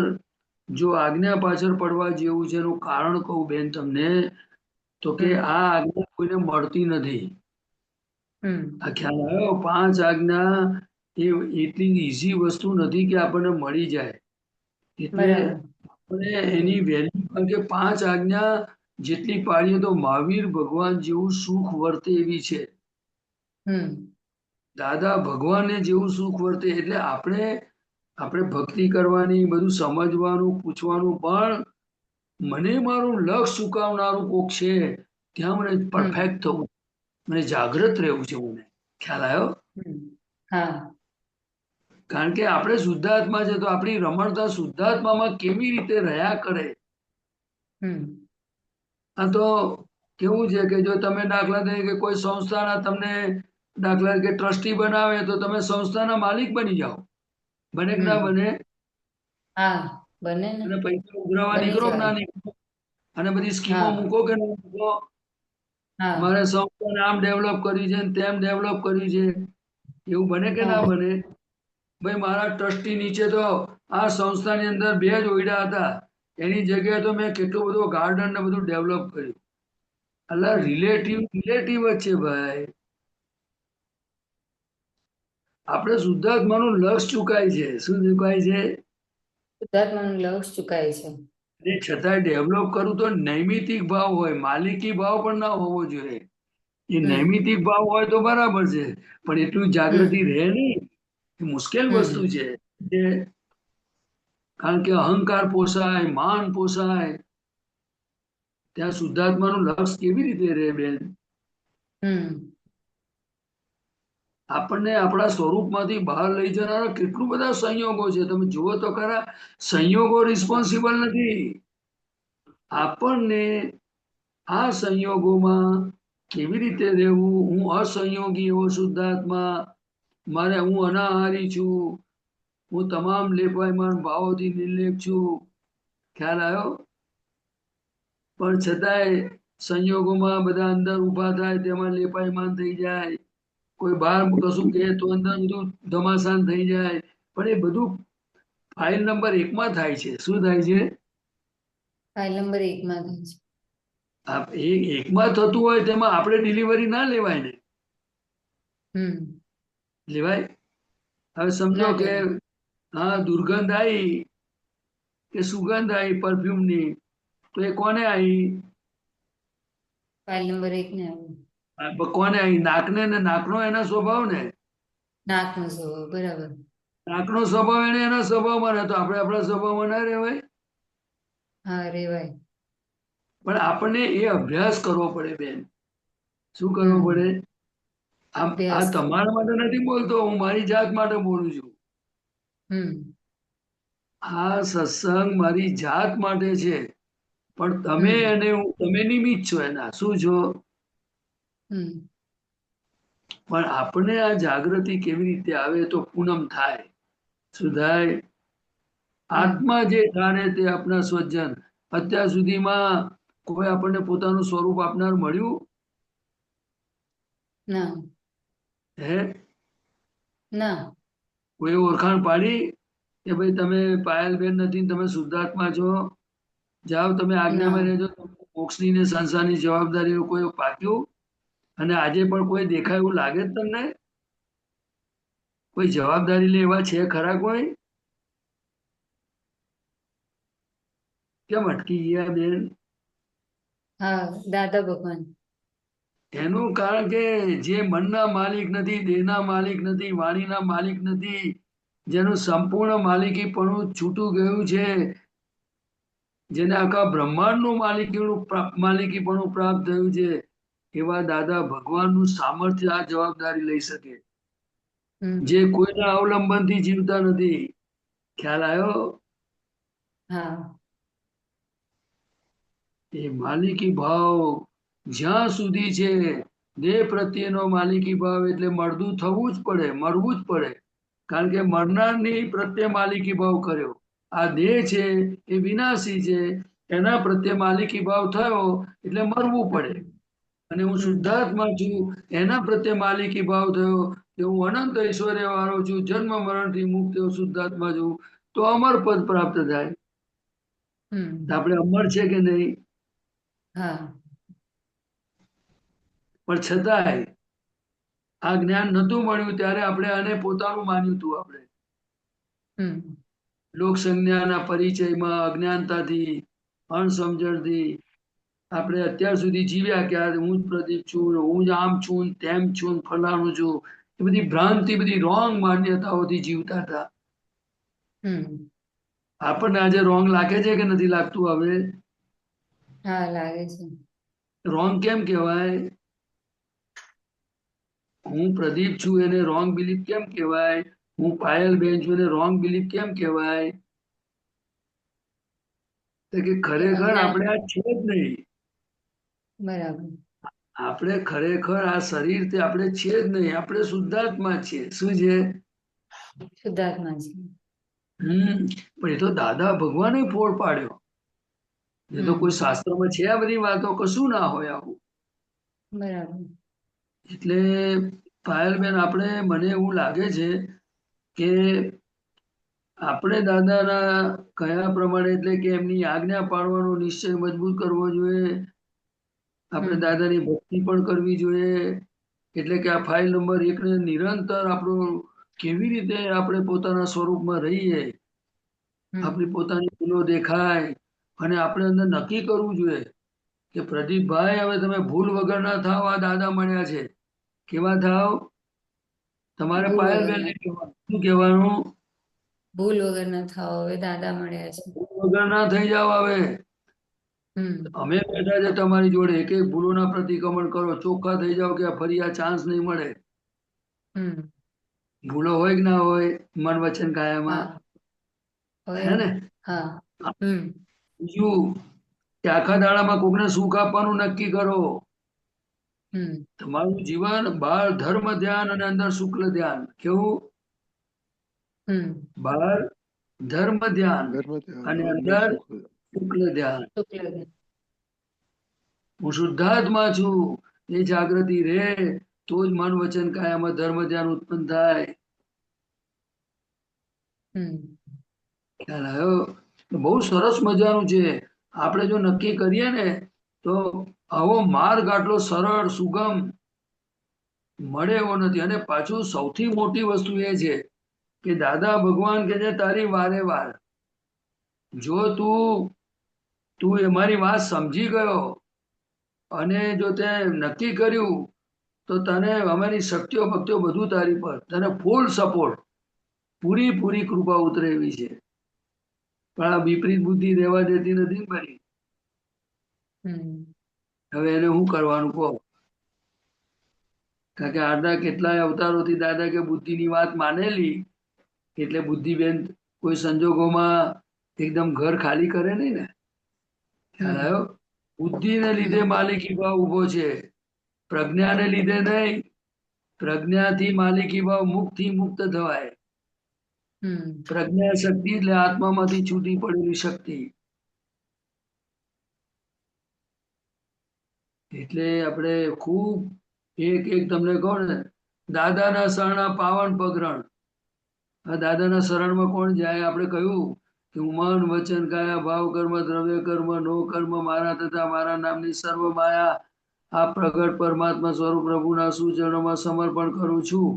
જો આજ્ઞા પાછળ પડવા જેવું છે એનું કારણ કહું બેન તમને, તો કે આ આજ્ઞા કોઈને મળતી નથી. આ ખ્યાલ આવ્યો? 5 આજ્ઞા એ એટલી ઈઝી વસ્તુ નથી કે આપણને મળી જાય. એટલે આપણે એની વેલ્યુ, કારણ કે 5 આજ્ઞા જેટલી પાડીએ તો મહાવીર ભગવાન જેવું સુખ વર્તે એવી છે. દાદા ભગવાનને જેવું સુખ વર્તે. એટલે આપણે ભક્તિ કરવાની, બધું સમજવાનું, પૂછવાનું, પણ મને મારું લક્ષ ચુકાવનારું કોક છે ત્યાં મને પરફેક્ટ થવું, મને જાગૃત રહેવું છે. મને ખ્યાલ આવ્યો? કારણ કે આપણે શુદ્ધાત્મા છે તો આપણી રમણતા શુદ્ધાત્મામાં કેવી રીતે રહ્યા કરે. આ તો કેવું છે કે જો તમે દાખલા તરીકે કોઈ સંસ્થાના તમને દાખલા તરીકે ટ્રસ્ટી બનાવે તો તમે સંસ્થાના માલિક બની જાઓ. બને કે ના બને? બને ને, અને પૈસા ઉઘરાવા બની નીકળો કે ના જાય. નીકળો અને બધી સ્કીમો હા મૂકો કે ના મૂકો, હા મારે સંસ્થાને આમ ડેવલપ કર્યું છે ને તેમ ડેવલપ કર્યું છે, એવું બને કે ના હા બને? ભાઈ મારા ટ્રસ્ટી નીચે તો આ સંસ્થાની અંદર 2 જ ઓરડા હતા, એની જગ્યાએ તો મેં કેટલું બધું ગાર્ડન ને બધું ડેવલપ કર્યું. એટલે હમ રિલેટિવ રિલેટિવ જ છે ભાઈ. આપણે શુદ્ધાત્માનું લક્ષ ચુકાય છે. શું ચુકાય છે? શુદ્ધાત્માનું લક્ષ ચુકાય છે. અને છતાંય ડેવલપ કરવું તો નૈમિતિક ભાવ હોય, માલિકી ભાવ પણ ના હોવો જોઈએ. એ હમ નૈમિતિક ભાવ હોય તો બરાબર છે, પણ એટલું જાગૃતિ હમ રહે નહીં. એ મુશ્કેલ વસ્તુ હમ છે. કારણ કે અહંકાર પોસાય, માન પોસાય, ત્યાં શુદ્ધાત્માનું લક્ષ કેવી રીતે રહે બેન? હમ આપણને આપણા સ્વરૂપમાંથી બહાર લઈ જનારા કેટલું બધા સંયોગો છે. તમે જુઓ તો ખરા, સંયોગો રિસ્પોન્સિબલ નથી. આપણને આ સંયોગોમાં કેવી રીતે રહેવું? હું અસંયોગી એવો શુદ્ધાત્મા, મારે હું અનાહારી છું, હું તમામ લેપાયમાન ભાવોથી નિર્લેપ છું. ખ્યાલ આવ્યો? પણ છતાંય સંયોગોમાં બધા અંદર ઊભા થાય, તેમાં લેપાયમાન થઈ જાય. કોઈ બહાર કશું કહે તો અંદર બધું ધમાસાન થઈ જાય. પણ એ બધું ફાઇલ નંબર 1 માં થાય છે. શું થાય છે? ફાઇલ નંબર 1 માં થાય છે. એ એકમાં થતું હોય તેમાં આપણે ડિલિવરી ના લેવાય ને? હમ લેવાય? હવે સમજો ના કે લેવાય. હા, દુર્ગંધ આવી કે સુગંધ આવી પરફ્યુમની, તો એ કોને આવી? ફાઇલ નંબર 1 ને કોને આવી? નાકને, ને નાકનો એના સ્વભાવ ને. નાકનો સ્વભાવ બરાબર. નાકનો સ્વભાવ એને એના સ્વભાવમાં નતો, આપણે આપણા સ્વભાવમાં ના રહેવાય. હા રેવાય. પણ આપણને એ અભ્યાસ કરવો પડે બેન. શું કરવો હમ પડે? આ અભ્યાસ કરવો. તમારા માટે નથી બોલતો, હું મારી જાત માટે બોલું છું. હમ આ સત્સંગ મારી જાત માટે છે, પણ તમે હમ અને તમે નિમિત્ત છો એના. શું છો? હમ પણ આપણે આ જાગૃતિ કેવી રીતે આવે તો પૂનમ થાય? શું થાય? હમ આત્મા જે જાણે તે આપણા સ્વજન. અત્યાર સુધીમાં કોઈ આપણને પોતાનું સ્વરૂપ આપનાર મળ્યું? ના હે? ના કોઈ ઓળખાણ પાડી કે ભાઈ તમે પાયલબેન નથી, તમે શુદ્ધાત્મા છો, જાઓ તમે ના આજ્ઞામાં રહેજો, મોક્ષની ને સંસારની જવાબદારીઓ કોઈ પાક્યું? અને આજે પણ કોઈ દેખાય એવું લાગે જ તમને? કોઈ જવાબદારી લે એવા છે ખરા કોઈ? કેમ અટકી ગયા બેન? હા દાદા ભગવાન. એનું કારણ કે જે મનના માલિક નથી, દેહના માલિક નથી, વાણીના માલિક નથી, જેનું સંપૂર્ણ માલિકીપણું છૂટું ગયું છે, જેને આખા બ્રહ્માંડનું માલિકીપણું પ્રાપ્ત થયું છે, એવા દાદા ભગવાનનું સામર્થ્ય આ જવાબદારી લઈ શકે. હમ જે કોઈના અવલંબનથી જીવતા નથી. ખ્યાલ આવ્યો? હા એ માલિકી ભાવ જ્યાં સુધી છે, દેહ પ્રત્યેનો માલિકી ભાવ એટલે મળદું થવું જ પડે, મળવું જ પડે. કારણ કે મરનારની પ્રત્યે માલિકી ભાવ કર્યો. આ દેહ છે એ વિનાશી છે, એના પ્રત્યે માલિકી ભાવ થયો એટલે મરવું પડે. હમ અને હું હમ શુદ્ધાત્મા છું, એના પ્રત્યે માલિકી ભાવ થયો કે હું અનંત ઐશ્વર્ય વાળો છું, જન્મ મરણથી મુક્ત શુદ્ધાત્મા છું, તો અમર પદ પ્રાપ્ત થાય. હમ આપણે અમર છે કે નહીં? હા પણ છતાંય આ જ્ઞાન નતું મળ્યું ત્યારે આપણે આને પોતાનું માન્યું હતું. આપણે હમ લોક સંજ્ઞાના પરિચયમાં અજ્ઞાનતાથી, અણસમજણથી આપણે અત્યાર સુધી જીવ્યા કે હું જ પ્રદીપ છું, હું જ આમ છું, તેમ છું, ફલાણું છું. એ બધી ભ્રાંતિ, બધી રોંગ માન્યતાઓથી જીવતા હતા. હમ આપણને આજે રોંગ લાગે છે કે નથી લાગતું? હવે હા લાગે છે. રોંગ કેમ કહેવાય? હું પ્રદીપ છું એને રોંગ બિલીફ કેમ કહેવાય? હું પાયલબેન છું એને રોંગ બિલીફ કેમ કહેવાય? તો કે એ ખરેખર અજ્ઞાન. આપણે આ છે જ નહીં. બરાબર. આપણે ખરેખર આ શરીર તે આપણે છે જ નહીં. આપણે શુદ્ધાત્મા છીએ. શું છે? શુદ્ધાત્મા છે. પણ એ તો દાદા ભગવાને ફોડ પાડ્યો. એ તો કોઈ હમ શાસ્ત્રમાં છે આ બધી વાતો? કશું ના હોય આવું. બરાબર. એટલે પાયલબેન, મને એવું લાગે છે કે આપણે દાદાના કયા પ્રમાણે, એટલે કે એમની આજ્ઞા પાળવાનો નિશ્ચય મજબૂત કરવો જોઈએ. આપણે હમ દાદાની ભક્તિ પણ કરવી જોઈએ. એટલે કે આ ફાઇલ નંબર 1 ને નિરંતર આપણું કેવી રીતે આપણે પોતાના સ્વરૂપમાં રહીએ, હમ આપણી પોતાની ભૂલો દેખાય, અને આપણે અંદર નક્કી કરવું જોઈએ કે પ્રદીપભાઈ, હવે તમે ભૂલ વગરના થાવ. આ દાદા મળ્યા છે. કેવા થાવ? તમારે ભૂલ પાયલબેન વગરના ને કહેવાનું. શું કહેવાનું? ભૂલ વગરના થાવ, હવે દાદા મળ્યા છે. ભૂલ વગર ના થઈ જાવ. હવે હમ અમે બેઠા છે તમારી જોડે. એક એક ભૂલોના પ્રતિક્રમણ કરો, ચોખ્ખા થઈ જાવ કે ફરી આ ચાન્સ નહીં મળે. હમ ભૂલો હોય કે ના હોય, મન વચન કાયામાં? હા હોય હે ને. ને? હા. હમ બીજું કે આખા દાડામાં કોકને સુખ આપવાનું નક્કી કરો. હમ તમારું જીવન બહાર ધર્મ ધ્યાન અને અંદર શુક્લ ધ્યાન. કેવું? હમ બહાર ધર્મ ધ્યાન ધર્મ ધ્યાન અને અંદર અંદર સુખ. શુક્લ ધ્યાન. શુક્લ ધ્યાન. હું શુદ્ધાત્મા છું, એ જાગૃતિ રે તો જ મન વચન કાયામાં ધર્મ ધ્યાન ઉત્પન્ન થાય. હમ ખ્યાલ આવ્યો? બહુ સરસ મજાનું છે. આપણે જો નક્કી કરીએ ને, તો આવો માર્ગ આટલો સરળ સુગમ મળે એવો નથી. અને પાછું સૌથી મોટી વસ્તુ એ છે કે દાદા ભગવાન કે છે તારી વારે વાર. જો તું એ મારી વાત સમજી ગયો અને જો તે નક્કી કર્યું, તો તને અમારી શક્તિઓ ભક્તિઓ બધું તારી પર, તને ફૂલ સપોર્ટ, પૂરી કૃપા ઉતરે એવી છે. પણ આ વિપરીત બુદ્ધિ રહેવા દેતી નથી ને મારી. હમ હવે એને શું કરવાનું કહો? કારણ કે આટલા કેટલાય અવતારોથી દાદા કે બુદ્ધિની વાત માનેલી, એટલે બુદ્ધિબેન કોઈ સંજોગોમાં એકદમ ઘર ખાલી કરે નહીં ને. ખ્યાલ આવ્યો? હમ બુદ્ધિને લીધે હમ માલિકી ભાવ ઉભો છે, પ્રજ્ઞાને લીધે નહીં. પ્રજ્ઞાથી માલિકી ભાવ, મુક્તથી મુક્ત થવાય. હમ પ્રજ્ઞા શક્તિ એટલે આત્મામાંથી છૂટી પડેલી શક્તિ. એટલે આપણે ખૂબ એક તમને કહો ને, દાદાના શરણા પાવન પગરણ. આ દાદાના શરણમાં કોણ જાય? આપણે કહ્યું કે હું મન વચન કાયા ભાવ કર્મ દ્રવ્ય કર્મ નો કર્મ મારા તથા મારા નામની સર્વ માયા આ પ્રગટ પરમાત્મા સ્વરૂપ પ્રભુના સુચરણોમાં સમર્પણ કરું છું.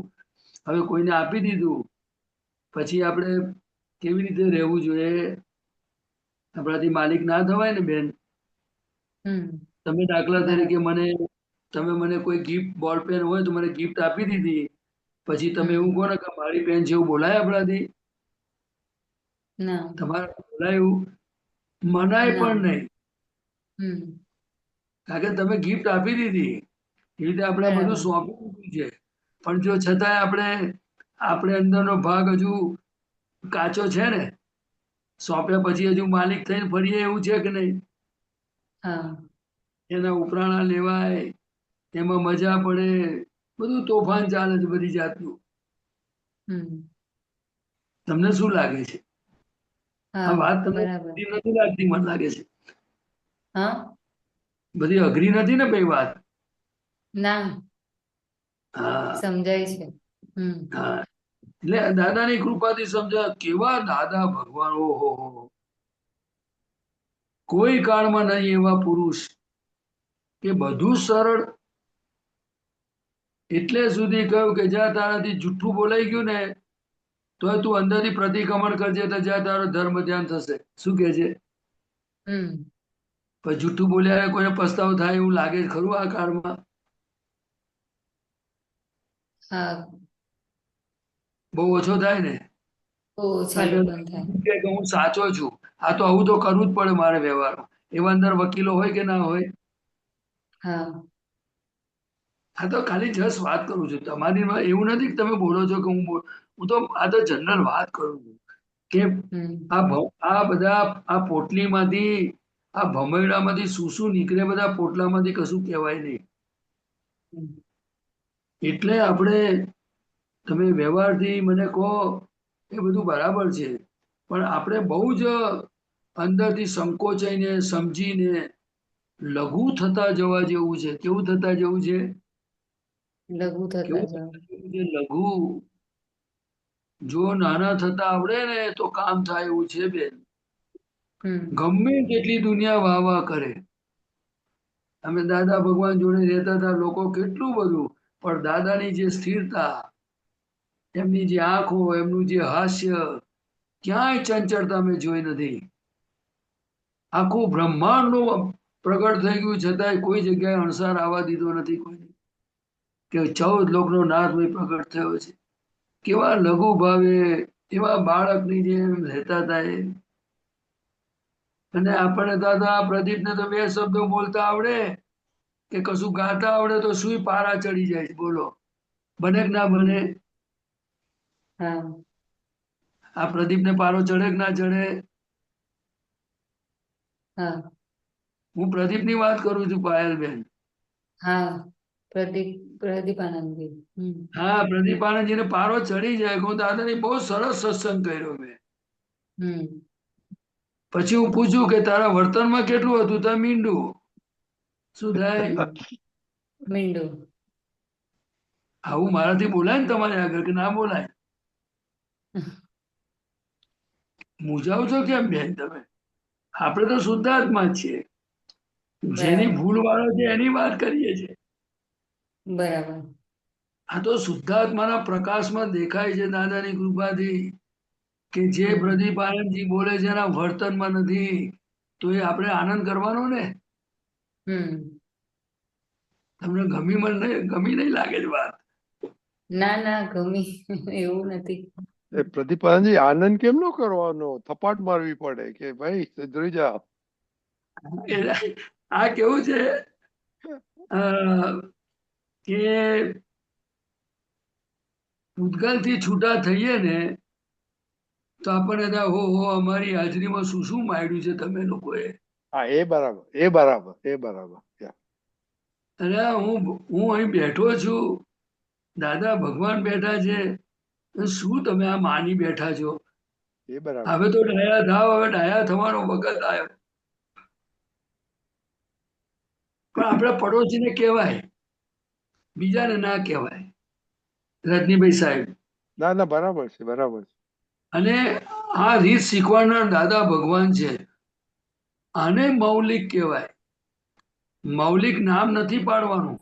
હવે કોઈને આપી દીધું, પછી આપણે કેવી રીતે રહેવું જોઈએ? આપણાથી માલિક ના થવાય ને બેન. હમ તમે દાખલા તરીકે બરાબર. તમે મને કોઈ ગિફ્ટ, બોલ પેન હોય તો મને ગિફ્ટ આપી દીધી, પછી તમે એવું હમ કહો ને કે મારી પેન છે, એવું બોલાય આપણાથી? ના. તમારે બોલાય એવું? મનાય ના. પણ નહીં. હમ કારણ કે તમે ગિફ્ટ આપી દીધી. એ રીતે આપણે બધું બરાબર. સોંપી દીધું છે. પણ જો છતાંય આપણે અંદરનો ભાગ હજુ કાચો છે ને. સોંપ્યા પછી હજુ માલિક થઈને ફરીએ એવું છે કે નહીં? હા. એના ઉપરાણા લેવાય, એમાં મજા પડે, બધું તોફાન ચાલે છે બધી જાતનું. હમ તમને શું લાગે છે? આ હા. વાત તમને બરાબર. અઘરી નથી લાગતી? મને લાગે છે હા. બધી અઘરી નથી ને ભાઈ વાત? ના. હા સમજાય છે. હમ હા. એટલે દાદાની કૃપાથી સમજ્યા. કેવા દાદા ભગવાન! ઓહો! કોઈ કાળમાં નહીં એવા પુરુષ કે બધું સરળ. એટલે સુધી કહ્યું કે જ્યાં તારાથી જુઠ્ઠું બોલાઈ ગયું ને, તો તું અંદરથી પ્રતિક્રમણ કરજે, તો જ્યાં તારો ધર્મ ધ્યાન થશે. શું કે છે? હમ પણ જુઠ્ઠું બોલ્યા કોઈને પસ્તાવો થાય એવું લાગે ખરું આ કાળમાં? હા. બહુ ઓછો થાય ને. બહુ ઓછા કારણ લોકોને થાય. કે હું સાચો છું, આ તો આવું તો કરવું જ પડે મારે વ્યવહારમાં. એવા અંદર વકીલો હોય કે ના હોય? હા. આ તો ખાલી જસ્ટ વાત કરું છું. તમારી એવું નથી કે તમે બોલો છો કે હું તો આ તો જનરલ વાત કરું છું કે હમ આ બધા આ પોટલીમાંથી, આ ભમરડામાંથી શું શું નીકળે, બધા પોટલામાંથી કશું કહેવાય નહીં. હમ એટલે આપણે, તમે વ્યવહારથી મને કહો એ બધું બરાબર છે, પણ આપણે બહુ જ અંદરથી સંકોચાઈને સમજીને લઘુ થતા જવા જેવું છે. કેવું થતા જવું છે? લઘુ થતા કેવું જાઓ. થતા જવું છે? લઘુ. જો નાના થતા આવડે ને તો કામ થાય એવું છે બેન. ગમે તેટલી દુનિયા વાહ વાહ કરે. અમે દાદા ભગવાન જોડે રહેતા હતા, લોકો કેટલું બધું, પણ દાદાની જે સ્થિરતા, એમની જે આંખો, એમનું જે હાસ્ય, ક્યાંય ચંચળતા મેં જોઈ નથી. આખું બ્રહ્માંડનું પ્રગટ થઈ ગયું છતાંય કોઈ જગ્યાએ અણસાર આવવા દીધો નથી કોઈ, કે 14 લોકનો નાથ પ્રગટ થયો છે. કેવા લઘુ ભાવે, એવા બાળકની જેમ રહેતા હતા એ. અને આપણે દાદા પ્રદીપને તો 2 શબ્દો બોલતા આવડે કે કશું ગાતા આવડે તો સુઈ પારા ચડી જાય છે. બોલો, બને કે ના બને? હા. આ પ્રદીપને પારો ચડે કે ના ચડે? હા. હું પ્રદીપની વાત કરું છું, પાયલબેન. હા. પ્રદીપ આનંદજી. હા, પ્રદીપ આનંદજીને પારો ચડી જાય. હું દાદાની બહુ સરસ સત્સંગ કર્યો મેં. પછી હું પૂછ્યું કે તારા વર્તનમાં કેટલું હતું? તો મીંડું. શું થાય? મીંડું. આવું મારાથી બોલાય ને તમારે આગળ કે ના બોલાય? મૂંઝાવ છો કેમ બેન તમે? આપણે તો શુદ્ધાત્મા છીએ. જેની બરાબર. ભૂલ વાળો છે એની વાત કરીએ છીએ. બરાબર. આ તો શુદ્ધાત્માના પ્રકાશમાં દેખાય છે દાદાની કૃપાથી, કે જે પ્રદીપ આનંદજી બોલે છે એના વર્તનમાં નથી. તો એ આપણે આનંદ કરવાનો ને. તમને ગમી નહીં લાગે જ વાત? ના ના, ગમી એવું નથી. એ પ્રદીપાનંદજી, આનંદ કેમ નો કરવાનો? થપાટ મારવી પડે કે ભાઈ સુધરી જા. આ કેવું છે કે ભૂતકાળથી છૂટા થઈએ ને તો આપણને થાય, હો અમારી હાજરીમાં શું શું માંડ્યું છે તમે લોકોએ. હા, એ બરાબર, એ બરાબર, એ બરાબર. અરે હું અહીં બેઠો છું, દાદા ભગવાન બેઠા છે, શું તમે આ માની બેઠા છો? એ બરાબર. હવે તો ડાયા થાવ, હવે ડાયા થવાનો વખત આવ્યો. પણ આપણે પડોશીને કહેવાય, બીજાને ના કહેવાય. રજનીભાઈ સાહેબ, ના ના, બરાબર છે, બરાબર છે. અને આ રીત શીખવાડનાર દાદા ભગવાન છે. આને મૌલિક કહેવાય. મૌલિક નામ નથી પાડવાનું.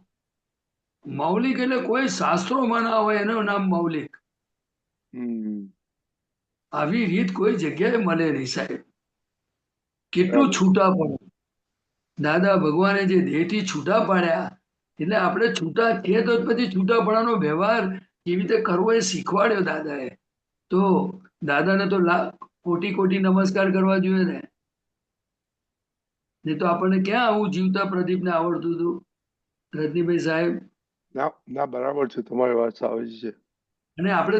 મૌલિક એટલે કોઈ શાસ્ત્રોમાં ના હોય એનું નામ મૌલિક. આવી રીત કોઈ જગ્યાએ મળે નહીં સાહેબ. કેટલું બરાબર. છૂટા પડે. દાદા ભગવાને જે દેહથી છૂટા પાડ્યા, એટલે આપણે છૂટા છીએ તો પછી છૂટા પડવાનો વ્યવહાર કેવી રીતે કરવો એ શીખવાડ્યો દાદાએ. તો દાદાને તો કોટી કોટી નમસ્કાર કરવા જોઈએ ને. નહીં તો આપણને ક્યાં આવું જીવતા પ્રદીપને આવડતું હતું, રજનીભાઈ સાહેબ? ના ના, બરાબર છે, તમારી વાત સાચી છે. અને આપણે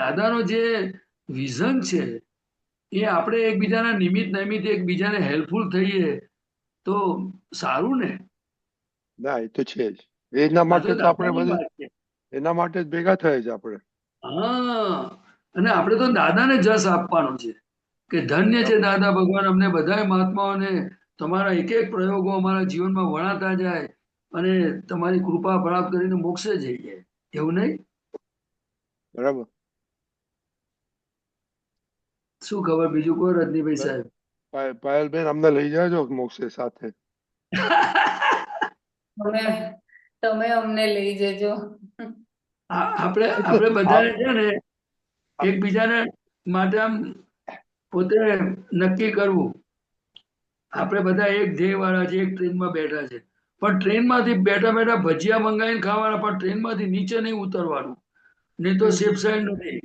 દાદાનો જે વિઝન છે, એ આપણે એકબીજાના નિમિત્તે એકબીજાને હેલ્પફુલ થઈએ તો સારું ને. ના, એ તો છે જ. એના આ માટે તો તો આપણે દાદાની બધે, વાત છે. એના માટે જ ભેગા થયા છે આપણે. હા, અને આપણે તો દાદાને જસ આપવાનો છે, કે ધન્ય છે દાદા ભગવાન, અમને બધા મહાત્માઓને તમારા એક એક પ્રયોગો અમારા જીવનમાં વણાતા જાય અને તમારી કૃપા પ્રાપ્ત કરીને મોક્ષે જઈએ. એવું નહીં? બરાબર. શું ખબર બીજું કહો રજનીભાઈ સાહેબ? પાયલબેન, અમને લઈ જાજો મોક્ષે સાથે. તમે અમને લઈ જજો. આપણે બધાને છે ને એકબીજાને માટે આમ પોતે નક્કી કરવું. આપણે બધા એક ધ્યેય વાળા છે, એક ટ્રેનમાં બેઠા છે, પણ ટ્રેનમાંથી બેઠા બેઠા ભજીયા મંગાવીને ખાવાના, પણ ટ્રેનમાંથી નીચે નહીં ઉતરવાનું, નહીં તો સેફ સાઈડ નથી.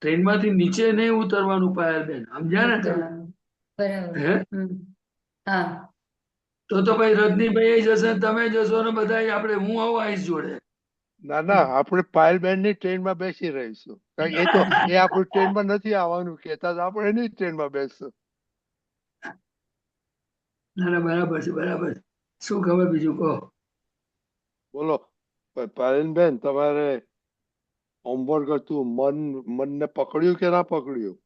ટ્રેનમાંથી નીચે નહીં ઉતરવાનું પાયલબેન, સમજ્યા ને તમે? બરાબર. હે? હા. તો ભાઈ રજનીભાઈ જશે, તમે જશો ને બધા આપણે, હું આવું આવીશ જોડે. ના ના, આપણે પાયલબેન ની ટ્રેનમાં બેસી રહીશું. કારણ કે એ આપણું ટ્રેનમાં નથી આવવાનું કેતા, આપણે એની ટ્રેનમાં બેસશું. ના ના, બરાબર છે, બરાબર. શું ખબર બીજું કહો? બોલો પાયલબેન, તમારે હોમવર્ક હતું, મનને પકડ્યું કે ના પકડ્યું?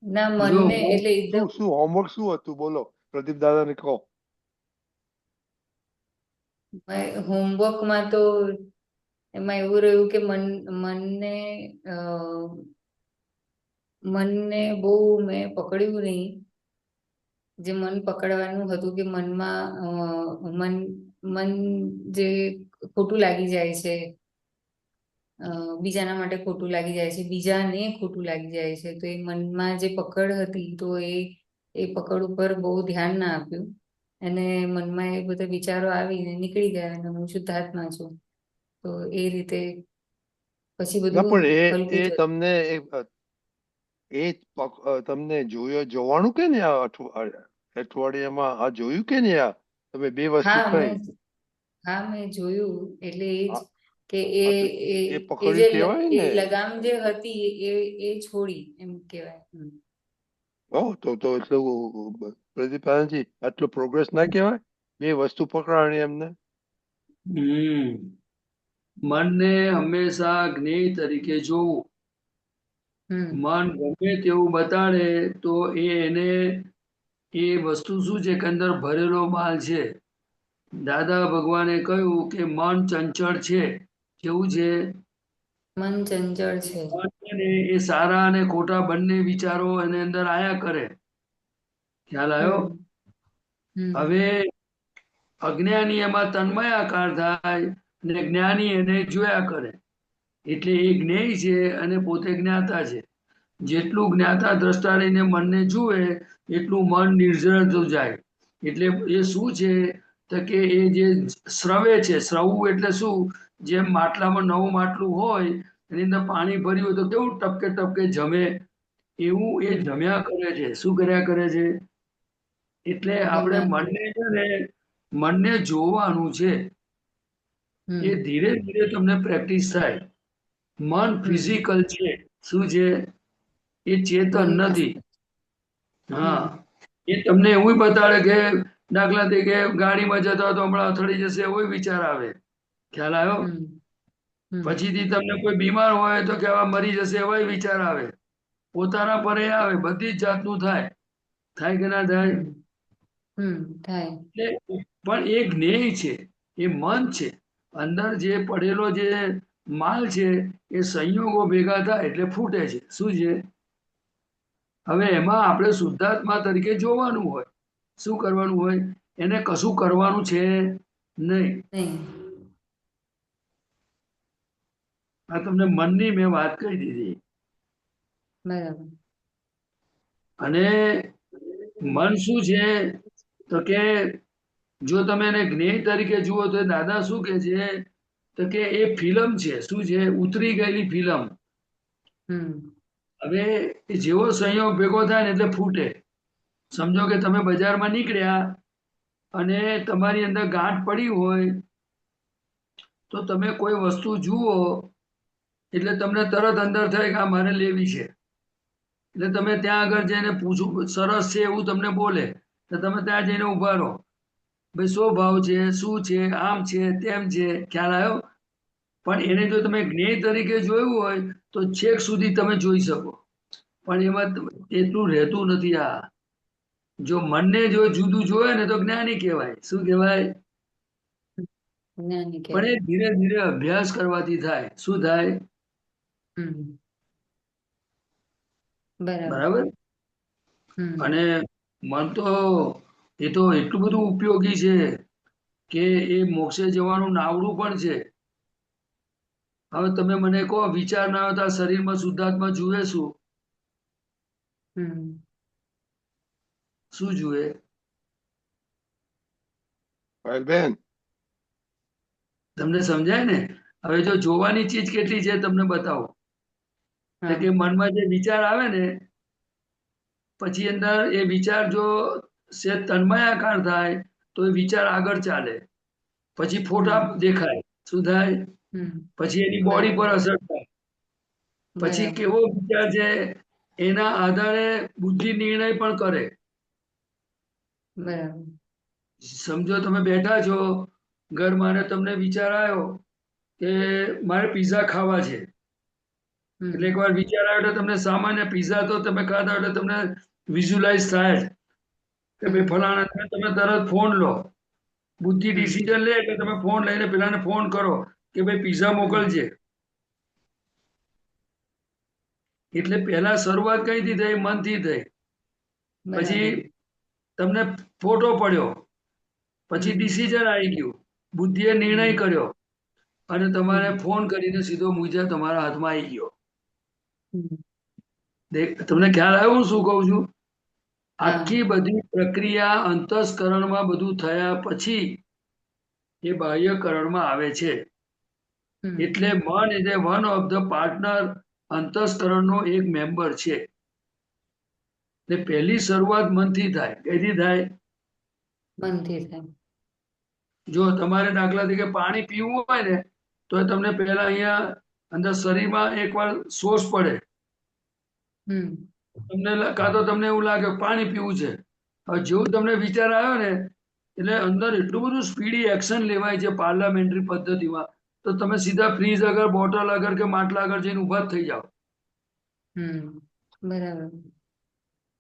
ના, જો મનને એટલે એકદમ શું હોમવર્ક શું હતું બોલો, પ્રદીપ દાદાને કહો. હોમવર્કમાં તો એમાં એવું રહ્યું કે મનને અ, મનને બહુ મેં પકડ્યું નહીં. જે મન પકડવાનું હતું કે મનમાં મન જે ખોટું લાગી જાય છે, બીજાના માટે ખોટું લાગી જાય છે, બીજાને ખોટું લાગી જાય છે, તો એ મનમાં જે પકડ હતી તો એ પકડ ઉપર બહુ ધ્યાન ના આપ્યું. અને મનમાં એ બધા વિચારો આવીને નીકળી ગયા અને હું શુદ્ધાત્મા છું. તો એ રીતે પછી ના બધું પણ હલકું એ થયું. તમને તમને જોવાનું કે ને આ અઠવાડિયામાં આ જોયું કે ને આ તમે બે વસ્તુ હા થઈ. મેં હા મેં જોયું, એટલે એ જ હા કે હા, તો એ એ એ જે પકડ્યું કેવાય એ ને. લગામ જે હતી એ છોડી એમ કહેવાય. તો પ્રદીપ આનંદજી, આટલો પ્રોગ્રેસ ના કહેવાય? બે વસ્તુ પકડાણી એમને. મનને હંમેશા જ્ઞેય તરીકે જોવું. હમ મન ગમે તેવું બતાડે તો એને એ વસ્તુ શું છે કે અંદર ભરેલો માલ છે. દાદા ભગવાને કહ્યું કે મન ચંચળ છે. કેવું છે? મન ચંચળ છે. મન છે ને એ સારા અને ખોટા બંને વિચારો એની અંદર આયા કરે. ખ્યાલ આવ્યો? હમ હમ હવે અજ્ઞાની એમાં તન્મયાકાર થાય અને જ્ઞાની એને જોયા કરે. એટલે એ જ્ઞેય છે અને પોતે જ્ઞાતા છે. જેટલું જ્ઞાતા દ્રષ્ટા રહીને મનને જુએ એટલું મન નિર્જળ જાય. એટલે એ શું છે તો કે એ જે સ્રવે છે, સ્રવવું એટલે શું? જેમ માટલામાં નવું માટલું હોય એની અંદર પાણી ભર્યું હોય તો કેવું ટપકે ટપકે જમે, એવું એ હમ જમ્યા કરે છે. શું કર્યા કરે છે? એટલે આપણે જમ્યા કરે. મનને છે ને મનને જોવાનું છે. એ હમ ધીરે ધીરે તમને પ્રેક્ટિસ થાય. મન હમ ફિઝિકલ છે. શું છે? એ ચેતન મન નથી. હા, હમ એ તમને એવું બતાડે કે દાખલા તરીકે ગાડીમાં જતા હોય તો હમણાં અથડી જશે એવો વિચાર આવે. ખ્યાલ આવ્યો? હમ હમ પછીથી તમને કોઈ બીમાર હોય તો કેવા મરી જશે એવા વિચાર આવે. પોતાના પર એ આવે, બધી જ જાતનું થાય. થાય કે ના થાય? થાય. એટલે પણ એ જ્ઞેય છે, એ મન છે. અંદર જે પડેલો જે માલ છે એ સંયોગો ભેગા થાય એટલે ફૂટે છે. શું છે? હવે એમાં આપણે શુદ્ધાત્મા તરીકે જોવાનું હોય. શું કરવાનું હોય? એને કશું કરવાનું છે નહીં. નહીં. આ તમને મનની મેં વાત કહી દીધી. બરાબર. અને મન શું છે તો કે જો તમે એને જ્ઞેય તરીકે જુઓ તો દાદા શું કે છે તો કે એ ફિલ્મ છે. શું છે? ઉતરી ગયેલી ફિલ્મ. હમ હવે એ જેવો સંયોગ ભેગો થાય ને એટલે ફૂટે. સમજો કે તમે બજારમાં નીકળ્યા અને તમારી અંદર ગાંઠ પડી હોય તો તમે કોઈ વસ્તુ જુઓ એટલે તમને તરત અંદર થાય કે આ મારે લેવી છે. એટલે તમે ત્યાં આગળ જઈને પૂછું, સરસ છે એવું તમને બોલે તો તમે ત્યાં જઈને ઉભા રહો. ભાઈ શું ભાવ છે? શું છે? આમ છે, તેમ છે. ખ્યાલ આવ્યો? પણ એને જો તમે જ્ઞેય તરીકે જોયું હોય તો છેક સુધી તમે જોઈ શકો. પણ એમાં એટલું રહેતું નથી. આ જો મનને જો જુદું જોયે ને તો જ્ઞાની કહેવાય. શું કહેવાય? જ્ઞાની પણ કહેવાય. એ ધીરે ધીરે અભ્યાસ કરવાથી થાય. શું થાય? હમ બરાબર. બરાબર. હમ અને મન તો એ તો એટલું બધું ઉપયોગી છે કે એ મોક્ષે જવાનું નાવડું પણ છે. હવે તમે મને કહો વિચાર ના આવે તો આ શરીરમાં શુદ્ધાત્મા જુએ શું? હમ શું જુએ? બેન, તમને સમજાય ને? હવે જો જોવાની ચીજ કેટલી છે તમને બતાવો. તો હા. કે મનમાં જે વિચાર આવે ને પછી અંદર એ વિચાર જો તન્મયાકાર થાય તો એ વિચાર આગળ ચાલે. પછી ફોટા હમ દેખાય. શું થાય? હમ પછી એની બોડી પર બરાબર. અસર થાય. પછી બરાબર. કેવો વિચાર છે એના આધારે બુદ્ધિ નિર્ણય પણ કરે. બરાબર. સમજો તમે બેઠા છો ઘરમાં ને તમને વિચાર આવ્યો કે મારે પીઝા ખાવા છે, એટલે એકવાર વિચાર આવ્યો એટલે તમને સામાન્ય પીઝા તો તમે ખાધા એટલે તમને વિઝ્યુલાઇઝ થાય જ કે ભાઈ ફલાણા તમે તરત ફોન લો, બુદ્ધિ ડિસિઝન લે એટલે તમે ફોન લઈને પેલાને ફોન કરો કે ભાઈ પીઝા મોકલજે. એટલે પહેલા શરૂઆત કઈથી થઈ? મનથી થઈ. પછી તમને ફોટો પડ્યો, પછી ડિસિઝન આવી ગયું, બુદ્ધિએ નિર્ણય કર્યો અને તમારે ફોન કરીને સીધો મુજબ તમારા હાથમાં આવી ગયો. તમને ખ્યાલ આવ્યો હું શું કહું છું? આખી બધી પ્રક્રિયા અંતસ્કરણમાં બધું થયા પછી એ બાહ્યકરણમાં આવે છે. એટલે મન is one of the partner, અંતસ્કરણનો એક મેમ્બર છે. એટલે પહેલી શરૂઆત મનથી થાય. કઈથી થાય? મનથી થાય. જો તમારે દાખલા તરીકે પાણી પીવું હોય ને તો તમને પહેલા અહીંયા અંદર શરીરમાં એકવાર સોસ પડે, તમને કાં તો તમને એવું લાગે પાણી પીવું છે. હવે જેવું તમને વિચાર આવ્યો ને એટલે અંદર એટલું બધું સ્પીડી એક્શન લેવાય છે પાર્લામેન્ટરી પદ્ધતિમાં, તો તમે સીધા ફ્રીજ આગળ, બોટલ આગળ કે માટલા આગળ જઈને ઉભા જ થઈ જાઓ. બરાબર.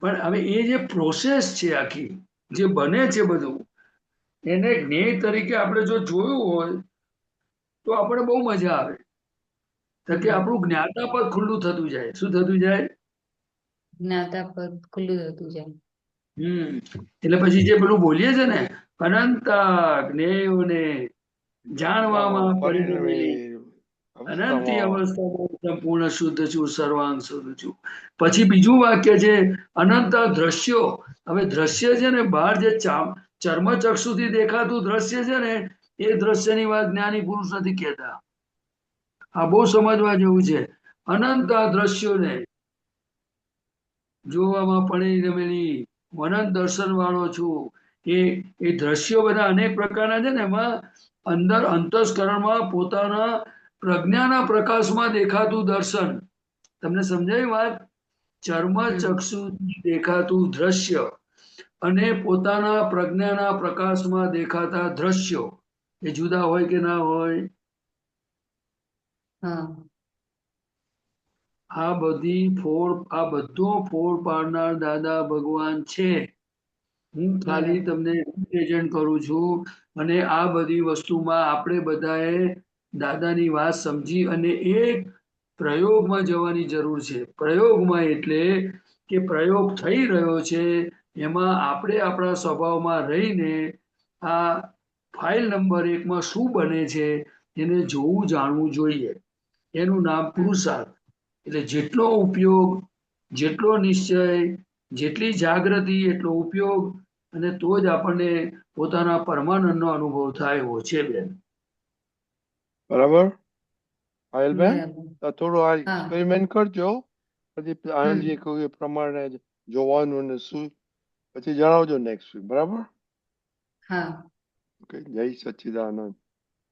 પણ હવે એ જે પ્રોસેસ છે આખી, જે બને છે બધું, એને જ્ઞેય તરીકે આપણે જો જોયું હોય તો આપણે બહુ મજા આવે. તો કે આપણું જ્ઞાતાપદ ખુલ્લું થતું જાય. શું થતું જાય? જ્ઞાતાપદ ખુલ્લું થતું જાય. એટલે પછી જે પેલું બોલીએ છે ને, અનંત જ્ઞેયોને જાણવામાં પરિણમેલી અનંતી અવસ્થામાં સંપૂર્ણ શુદ્ધ છું, સર્વાંગ શુદ્ધ છું. પછી બીજું વાક્ય છે અનંત દ્રશ્યો. હવે દ્રશ્ય છે ને બહાર જે ચર્મચક્ષુથી દેખાતું દ્રશ્ય છે ને એ દ્રશ્યની વાત જ્ઞાની પુરુષ નથી કહેતા. આ બહુ સમજવા જેવું છે. અનંત દ્રશ્યોને જોવામાં પડી રમેલી અનંત દર્શન વાળો છું. એ દ્રશ્યો બધા અનેક પ્રકારના છે ને એમાં અંદર અંતસ્કરણમાં પોતાના પ્રજ્ઞાના પ્રકાશમાં દેખાતું દર્શન. તમને સમજાય વાત? ચર્મચક્ષુથી દેખાતું દ્રશ્ય અને પોતાના પ્રજ્ઞાના પ્રકાશમાં દેખાતા દ્રશ્યો એ જુદા હોય કે ના હોય? આ બધો ફોડ પાડનાર દાદા ભગવાન છે. હું ખાલી તમને રિપ્રેઝન્ટ કરું છું. અને આ બધી વસ્તુમાં આપણે બધાએ દાદાની વાત સમજી અને એક પ્રયોગમાં જવાની જરૂર છે. પ્રયોગમાં એટલે કે પ્રયોગ થઈ રહ્યો છે એમાં આપણે આપણા સ્વભાવમાં રહીને આ ફાઇલ નંબર 1 માં શું બને છે એને જોવું, જાણવું જોઈએ. એનું નામ પુરુષાર્થ. એટલે જેટલો ઉપયોગ, જેટલો નિશ્ચય, જેટલી જાગૃતિ એટલો ઉપયોગ, અને તો જ આપણને પોતાના પરમાનંદનો અનુભવ થાય એવો છે બેન. બરાબર પાયલબેન? થોડું આ એક્સપેરિમેન્ટ કરજો, પછી આનંદજી કહ્યું એ પ્રમાણે જોવાનું ને શું, પછી જણાવજો નેક્સ્ટ વીક. બરાબર? હા. ઓકે. જય સચ્ચિદાનંદ.